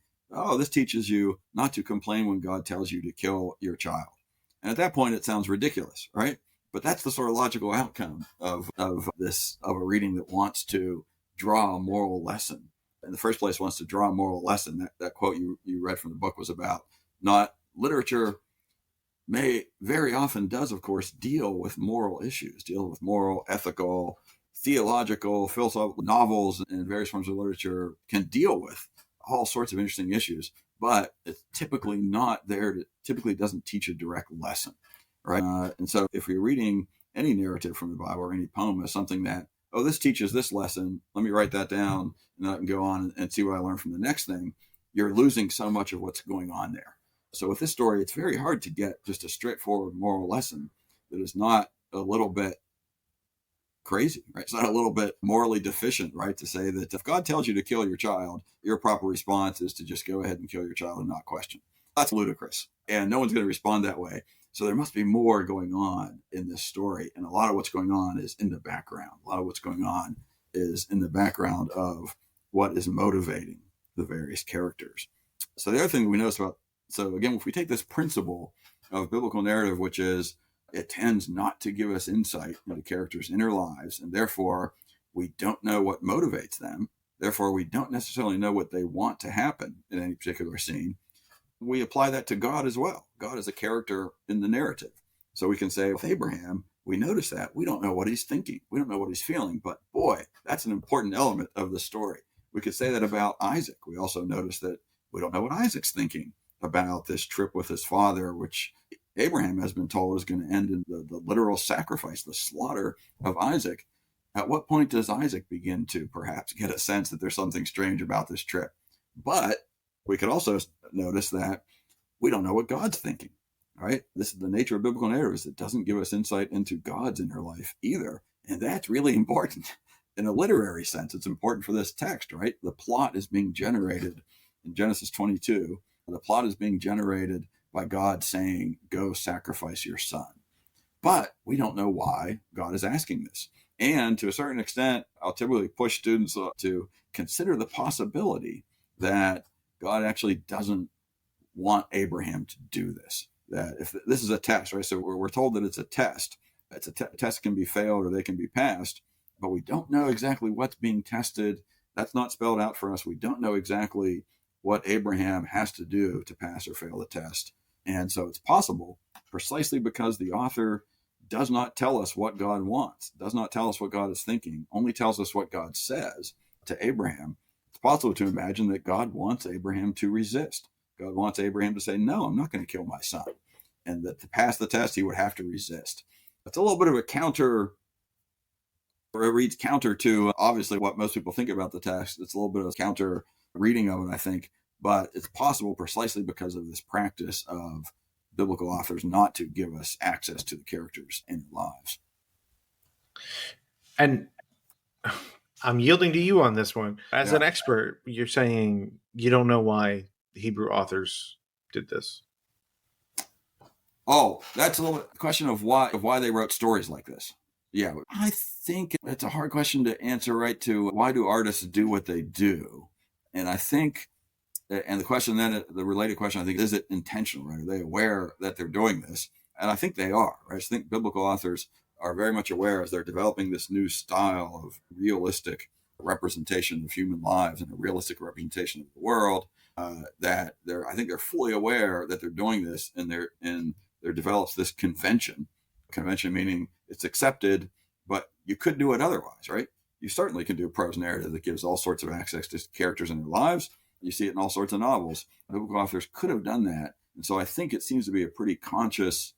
Speaker 1: this teaches you not to complain when God tells you to kill your child. And at that point, it sounds ridiculous, right? But that's the sort of logical outcome of a reading that wants to draw a moral lesson. In the first place, wants to draw a moral lesson. That quote you read from the book was about not literature very often does, of course, deal with moral issues, deal with moral, ethical, theological, philosophical novels and various forms of literature can deal with all sorts of interesting issues, but it's typically typically doesn't teach a direct lesson, right? And so if you're reading any narrative from the Bible or any poem as something that, this teaches this lesson, let me write that down, and then I can go on and see what I learn from the next thing, you're losing so much of what's going on there. So with this story, it's very hard to get just a straightforward moral lesson that is not a little bit crazy, right? It's not a little bit morally deficient, right? To say that if God tells you to kill your child, your proper response is to just go ahead and kill your child and not question. That's ludicrous. And no one's going to respond that way. So there must be more going on in this story. And a lot of what's going on is in the background. A lot of what's going on is in the background of what is motivating the various characters. So the other thing we notice about So again, if we take this principle of biblical narrative, which is it tends not to give us insight into characters' inner lives, and therefore we don't know what motivates them. Therefore, we don't necessarily know what they want to happen in any particular scene. We apply that to God as well. God is a character in the narrative. So we can say with Abraham, we notice that we don't know what he's thinking. We don't know what he's feeling, but boy, that's an important element of the story. We could say that about Isaac. We also notice that we don't know what Isaac's thinking about this trip with his father, which Abraham has been told is going to end in the literal sacrifice, the slaughter of Isaac. At what point does Isaac begin to perhaps get a sense that there's something strange about this trip? But we could also notice that we don't know what God's thinking, right? This is the nature of biblical narratives. It doesn't give us insight into God's inner life either. And that's really important. In a literary sense, it's important for this text, right? The plot is being generated in Genesis 22. The plot is being generated by God saying, go sacrifice your son. But we don't know why God is asking this. And to a certain extent, I'll typically push students to consider the possibility that God actually doesn't want Abraham to do this. That if this is a test, right? So we're told that it's a test. It's a test can be failed or they can be passed, but we don't know exactly what's being tested. That's not spelled out for us. We don't know exactly what Abraham has to do to pass or fail the test. And so it's possible, precisely because the author does not tell us what God wants, does not tell us what God is thinking, only tells us what God says to Abraham. It's possible to imagine that God wants Abraham to resist. God wants Abraham to say, no, I'm not going to kill my son. And that to pass the test, he would have to resist. It's a little bit of a counter, or it reads counter to obviously what most people think about the text. It's a little bit of a counter reading of it, I think. But it's possible precisely because of this practice of biblical authors not to give us access to the characters in their lives.
Speaker 2: And I'm yielding to you on this one. As an expert, you're saying you don't know why the Hebrew authors did this.
Speaker 1: Oh, that's a little question of why they wrote stories like this. Yeah, I think it's a hard question to answer right to why do artists do what they do? And I think, and the question then, the related question, I think, is it intentional, right? Are they aware that they're doing this? And I think they are, right? I think biblical authors are very much aware as they're developing this new style of realistic representation of human lives and a realistic representation of the world, that I think they're fully aware that they're doing this, and there develops this convention meaning it's accepted, but you could do it otherwise, right? You certainly can do a prose narrative that gives all sorts of access to characters in their lives. You see it in all sorts of novels. Biblical authors could have done that. And so I think it seems to be a pretty conscious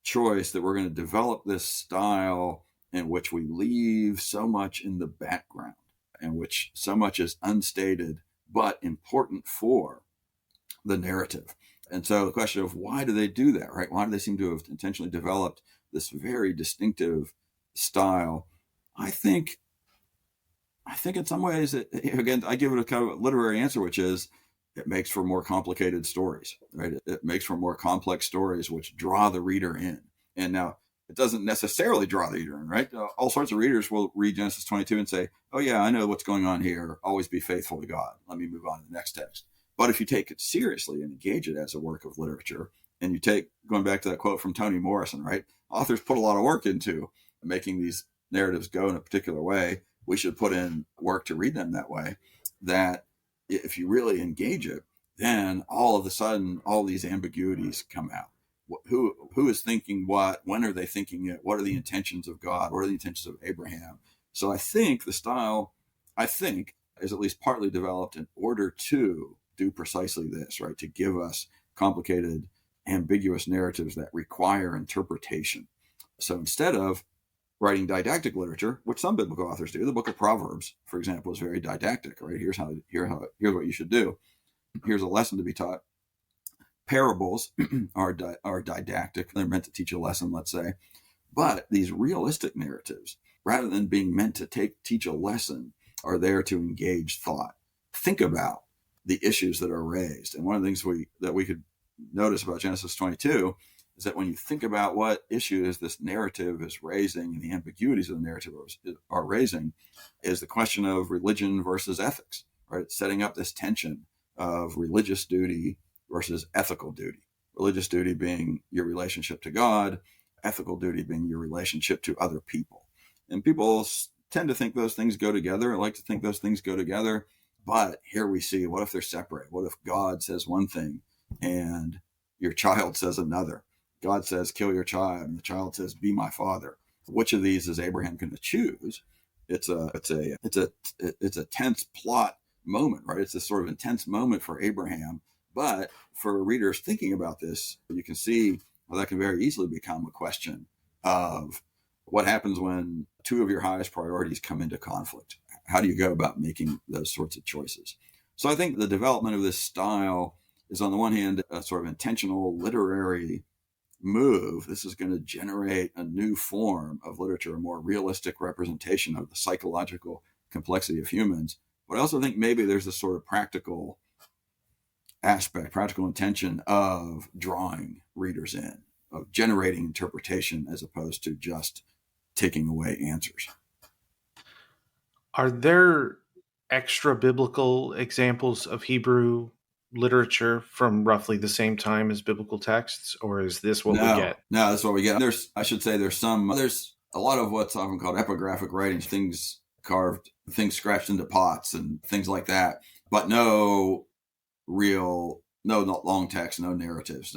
Speaker 1: choice that we're going to develop this style in which we leave so much in the background, in which so much is unstated, but important for the narrative. And so the question of why do they do that, right? Why do they seem to have intentionally developed this very distinctive style? I think in some ways, again, I give it a kind of literary answer, which is it makes for more complicated stories, right? It makes for more complex stories, which draw the reader in. And now it doesn't necessarily draw the reader in, right? All sorts of readers will read Genesis 22 and say, oh yeah, I know what's going on here. Always be faithful to God. Let me move on to the next text. But if you take it seriously and engage it as a work of literature, and you take, going back to that quote from Toni Morrison, right? Authors put a lot of work into making these narratives go in a particular way. We should put in work to read them that way. That if you really engage it, then all of a sudden, all these ambiguities come out. Who is thinking what? When are they thinking it? What are the intentions of God? What are the intentions of Abraham? So I think the style, is at least partly developed in order to do precisely this, right? To give us complicated, ambiguous narratives that require interpretation. So instead of writing didactic literature, which some biblical authors do, the book of Proverbs, for example, is very didactic, right? Here's what you should do. Here's a lesson to be taught. Parables are didactic. They're meant to teach a lesson, let's say. But these realistic narratives, rather than being meant to teach a lesson, are there to engage thought. Think about the issues that are raised. And one of the things that we could notice about Genesis 22 is that when you think about what issues this narrative is raising and the ambiguities of the narrative are raising, is the question of religion versus ethics, right? It's setting up this tension of religious duty versus ethical duty. Religious duty being your relationship to God, ethical duty being your relationship to other people. And people tend to think those things go together. I like to think those things go together. But here we see, what if they're separate? What if God says one thing and your child says another? God says, kill your child, and the child says, be my father. Which of these is Abraham going to choose? It's a tense plot moment, right? It's this sort of intense moment for Abraham. But for readers thinking about this, you can see how that can very easily become a question of what happens when two of your highest priorities come into conflict. How do you go about making those sorts of choices? So I think the development of this style is, on the one hand, a sort of intentional literary move. This is going to generate a new form of literature, a more realistic representation of the psychological complexity of humans. But I also think maybe there's this sort of practical aspect, practical intention of drawing readers in, of generating interpretation as opposed to just taking away answers.
Speaker 2: Are there extra biblical examples of Hebrew literature from roughly the same time as biblical texts, or is this what we get?
Speaker 1: No, that's what we get. There's a lot of what's often called epigraphic writings, things carved, things scratched into pots and things like that, but no long text, no narratives.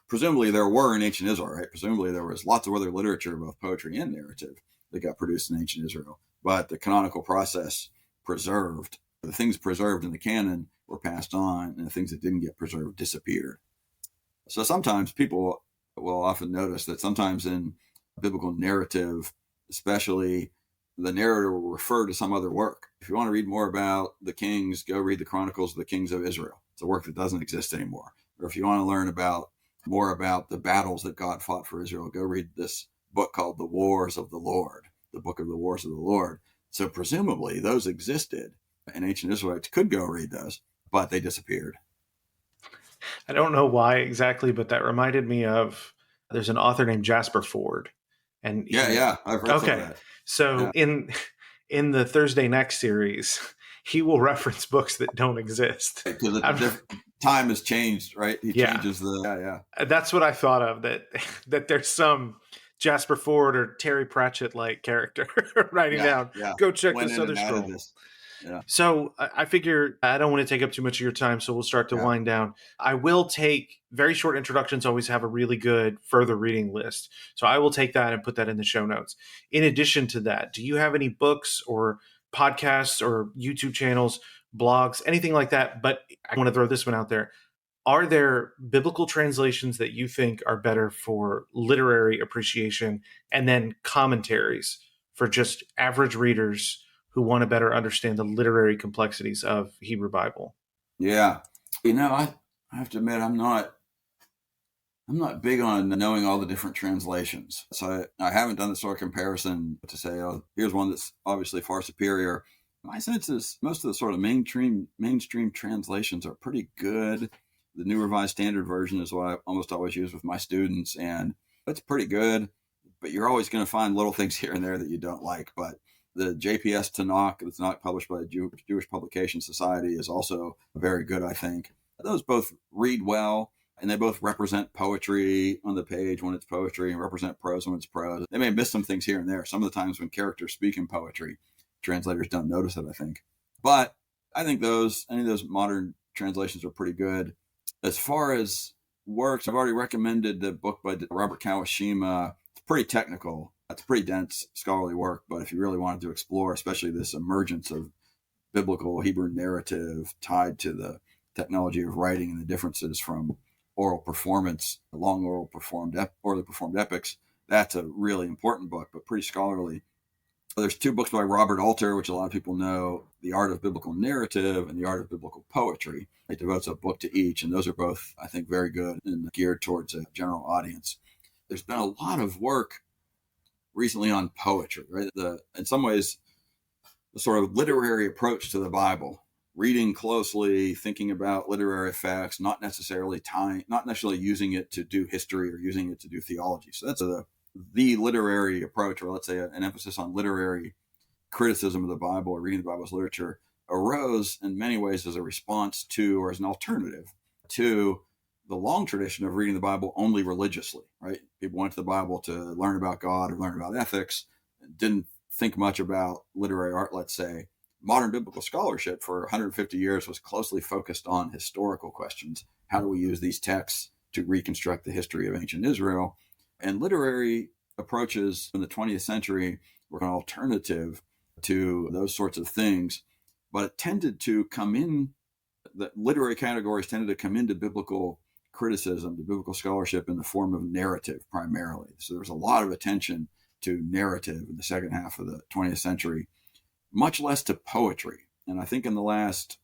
Speaker 1: Presumably there were in ancient Israel, right? Presumably there was lots of other literature, both poetry and narrative, that got produced in ancient Israel. But the canonical process preserved, the things preserved in the canon were passed on, and the things that didn't get preserved disappeared. So sometimes people will often notice that sometimes in biblical narrative, especially, the narrator will refer to some other work. If you want to read more about the kings, go read the Chronicles of the Kings of Israel. It's a work that doesn't exist anymore. Or if you want to learn more about the battles that God fought for Israel, go read this book called The Wars of the Lord, the Book of the Wars of the Lord. So presumably those existed, and ancient Israelites could go read those, but they disappeared.
Speaker 2: I don't know why exactly, but that reminded me of, there's an author named Jasper Ford. And
Speaker 1: I've read some of that.
Speaker 2: So in the Thursday Next series, he will reference books that don't exist.
Speaker 1: Because time has changed, right? He changes
Speaker 2: That's what I thought of, that there's some Jasper Ford or Terry Pratchett like character writing down, go check this other scroll.
Speaker 1: Yeah.
Speaker 2: So I figure I don't want to take up too much of your time, so we'll start to wind down. I will take very short introductions, always have a really good further reading list. So I will take that and put that in the show notes. In addition to that, do you have any books or podcasts or YouTube channels, blogs, anything like that? But I want to throw this one out there. Are there biblical translations that you think are better for literary appreciation, and then commentaries for just average readers who want to better understand the literary complexities of Hebrew Bible?
Speaker 1: Yeah. I have to admit, I'm not big on knowing all the different translations. So I haven't done the sort of comparison to say, oh, here's one that's obviously far superior. My sense is most of the sort of mainstream translations are pretty good. The New Revised Standard Version is what I almost always use with my students, and it's pretty good. But you're always going to find little things here and there that you don't like. But the JPS Tanakh, that's not published by the Jewish Publication Society, is also very good, I think. Those both read well, and they both represent poetry on the page when it's poetry and represent prose when it's prose. They may miss some things here and there. Some of the times when characters speak in poetry, translators don't notice it, I think. But I think any of those modern translations are pretty good. As far as works, I've already recommended the book by Robert Kawashima. It's pretty technical. It's pretty dense scholarly work, but if you really wanted to explore, especially this emergence of biblical Hebrew narrative tied to the technology of writing and the differences from oral performance, long orally performed epics, that's a really important book, but pretty scholarly. There's two books by Robert Alter, which a lot of people know, The Art of Biblical Narrative and The Art of Biblical Poetry. He devotes a book to each, and those are both, I think, very good and geared towards a general audience. There's been a lot of work recently on poetry, right? In some ways, the sort of literary approach to the Bible, reading closely, thinking about literary facts, not necessarily using it to do history or using it to do theology. So that's the literary approach, or let's say an emphasis on literary criticism of the Bible or reading the Bible as literature, arose in many ways as a response to, or as an alternative to the long tradition of reading the Bible only religiously, right? People went to the Bible to learn about God or learn about ethics, and didn't think much about literary art, let's say. Modern biblical scholarship for 150 years was closely focused on historical questions. How do we use these texts to reconstruct the history of ancient Israel? And literary approaches in the 20th century were an alternative to those sorts of things, but it tended to come in, the literary categories tended to come into biblical criticism, to biblical scholarship in the form of narrative primarily. So there was a lot of attention to narrative in the second half of the 20th century, much less to poetry. And I think in the last,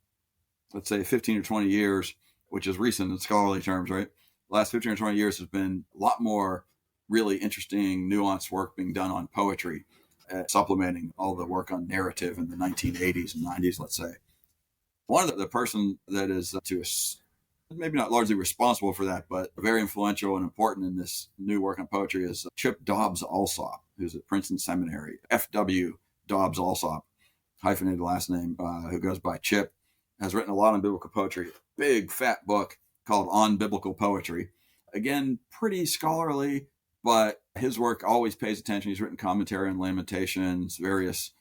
Speaker 1: let's say 15 or 20 years, which is recent in scholarly terms, right? The last 15 or 20 years has been a lot more really interesting, nuanced work being done on poetry, supplementing all the work on narrative in the 1980s and 90s, let's say. One of the person that is maybe not largely responsible for that, but very influential and important in this new work on poetry is Chip Dobbs Alsop, who's at Princeton Seminary. F.W. Dobbs Alsop, hyphenated last name, who goes by Chip, has written a lot on biblical poetry. Big, fat book called On Biblical Poetry. Again, pretty scholarly, but his work always pays attention. He's written commentary on Lamentations, various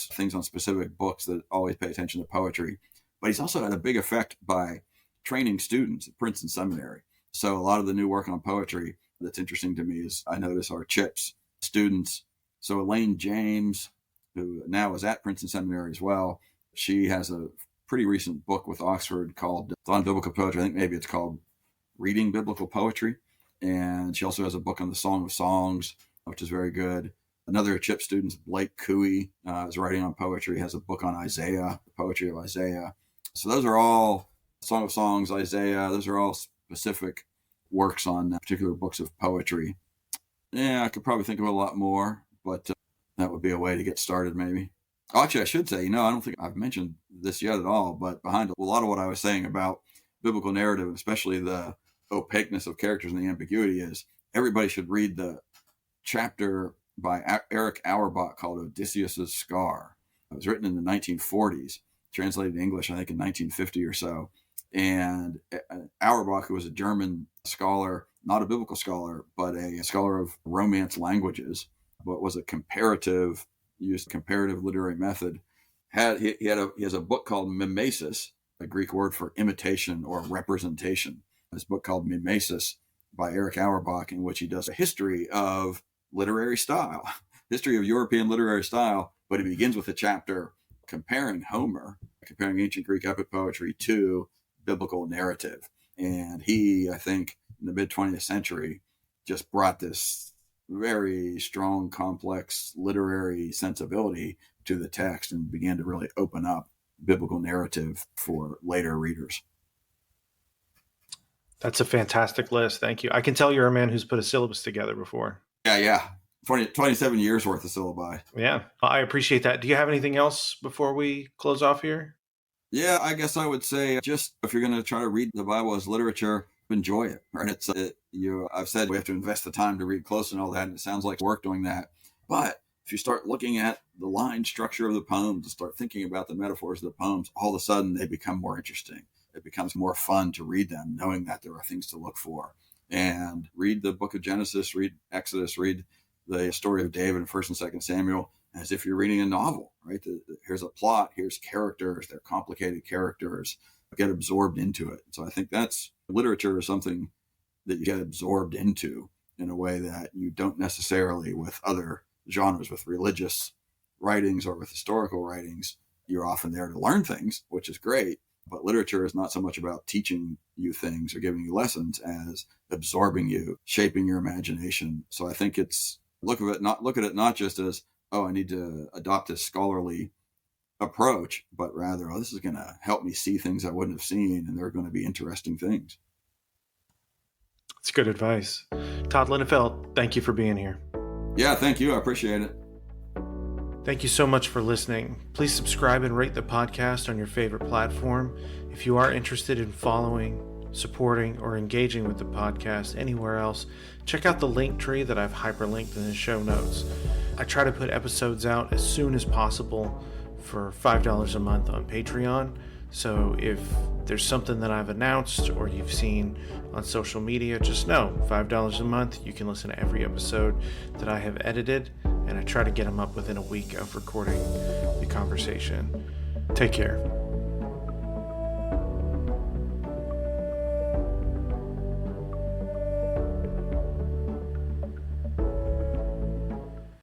Speaker 1: things on specific books that always pay attention to poetry. But he's also had a big effect by training students at Princeton Seminary. So a lot of the new work on poetry that's interesting to me is I notice are Chip's students. So Elaine James, who now is at Princeton Seminary as well, she has a pretty recent book with Oxford called On Biblical Poetry. I think maybe it's called Reading Biblical Poetry. And she also has a book on the Song of Songs, which is very good. Another of Chip's students, Blake Cooey, is writing on poetry, has a book on Isaiah, the poetry of Isaiah. So those are all Song of Songs, Isaiah, those are all specific works on particular books of poetry. Yeah, I could probably think of a lot more, but that would be a way to get started maybe. Actually, I should say, I don't think I've mentioned this yet at all, but behind a lot of what I was saying about biblical narrative, especially the opaqueness of characters and the ambiguity, is everybody should read the chapter by Eric Auerbach called Odysseus's Scar. It was written in the 1940s, translated to English, I think, in 1950 or so. And Auerbach, who was a German scholar, not a biblical scholar, but a scholar of Romance languages, but was used comparative literary method. He has a book called Mimesis, a Greek word for imitation or representation. This book called Mimesis by Eric Auerbach, in which he does a history of literary style, history of European literary style, but he begins with a chapter comparing Homer, comparing ancient Greek epic poetry to biblical narrative. And he, I think, in the mid-20th century, just brought this very strong, complex literary sensibility to the text and began to really open up biblical narrative for later readers.
Speaker 2: That's a fantastic list. Thank you. I can tell you're a man who's put a syllabus together before.
Speaker 1: Yeah. 27 years worth of syllabi.
Speaker 2: Yeah, I appreciate that. Do you have anything else before we close off here?
Speaker 1: Yeah, I guess I would say just if you're going to try to read the Bible as literature, enjoy it. Right? I've said we have to invest the time to read close and all that, and it sounds like work doing that. But if you start looking at the line structure of the poems and start thinking about the metaphors of the poems, all of a sudden they become more interesting. It becomes more fun to read them, knowing that there are things to look for. And read the book of Genesis, read Exodus, read the story of David in 1st and 2nd Samuel as if you're reading a novel, right? Here's a plot, here's characters, they're complicated characters, get absorbed into it. So I think that's literature is something that you get absorbed into in a way that you don't necessarily with other genres, with religious writings or with historical writings. You're often there to learn things, which is great. But literature is not so much about teaching you things or giving you lessons as absorbing you, shaping your imagination. So I think it's look at it not just as, I need to adopt this scholarly approach, but rather, this is going to help me see things I wouldn't have seen, and they're going to be interesting things.
Speaker 2: It's good advice. Todd Linafelt, thank you for being here.
Speaker 1: Yeah, thank you. I appreciate it.
Speaker 2: Thank you so much for listening. Please subscribe and rate the podcast on your favorite platform. If you are interested in following, supporting, or engaging with the podcast anywhere else, check out the link tree that I've hyperlinked in the show notes. I try to put episodes out as soon as possible for $5 a month on Patreon. So if there's something that I've announced or you've seen on social media, just know $5 a month, you can listen to every episode that I have edited, and I try to get them up within a week of recording the conversation. Take care.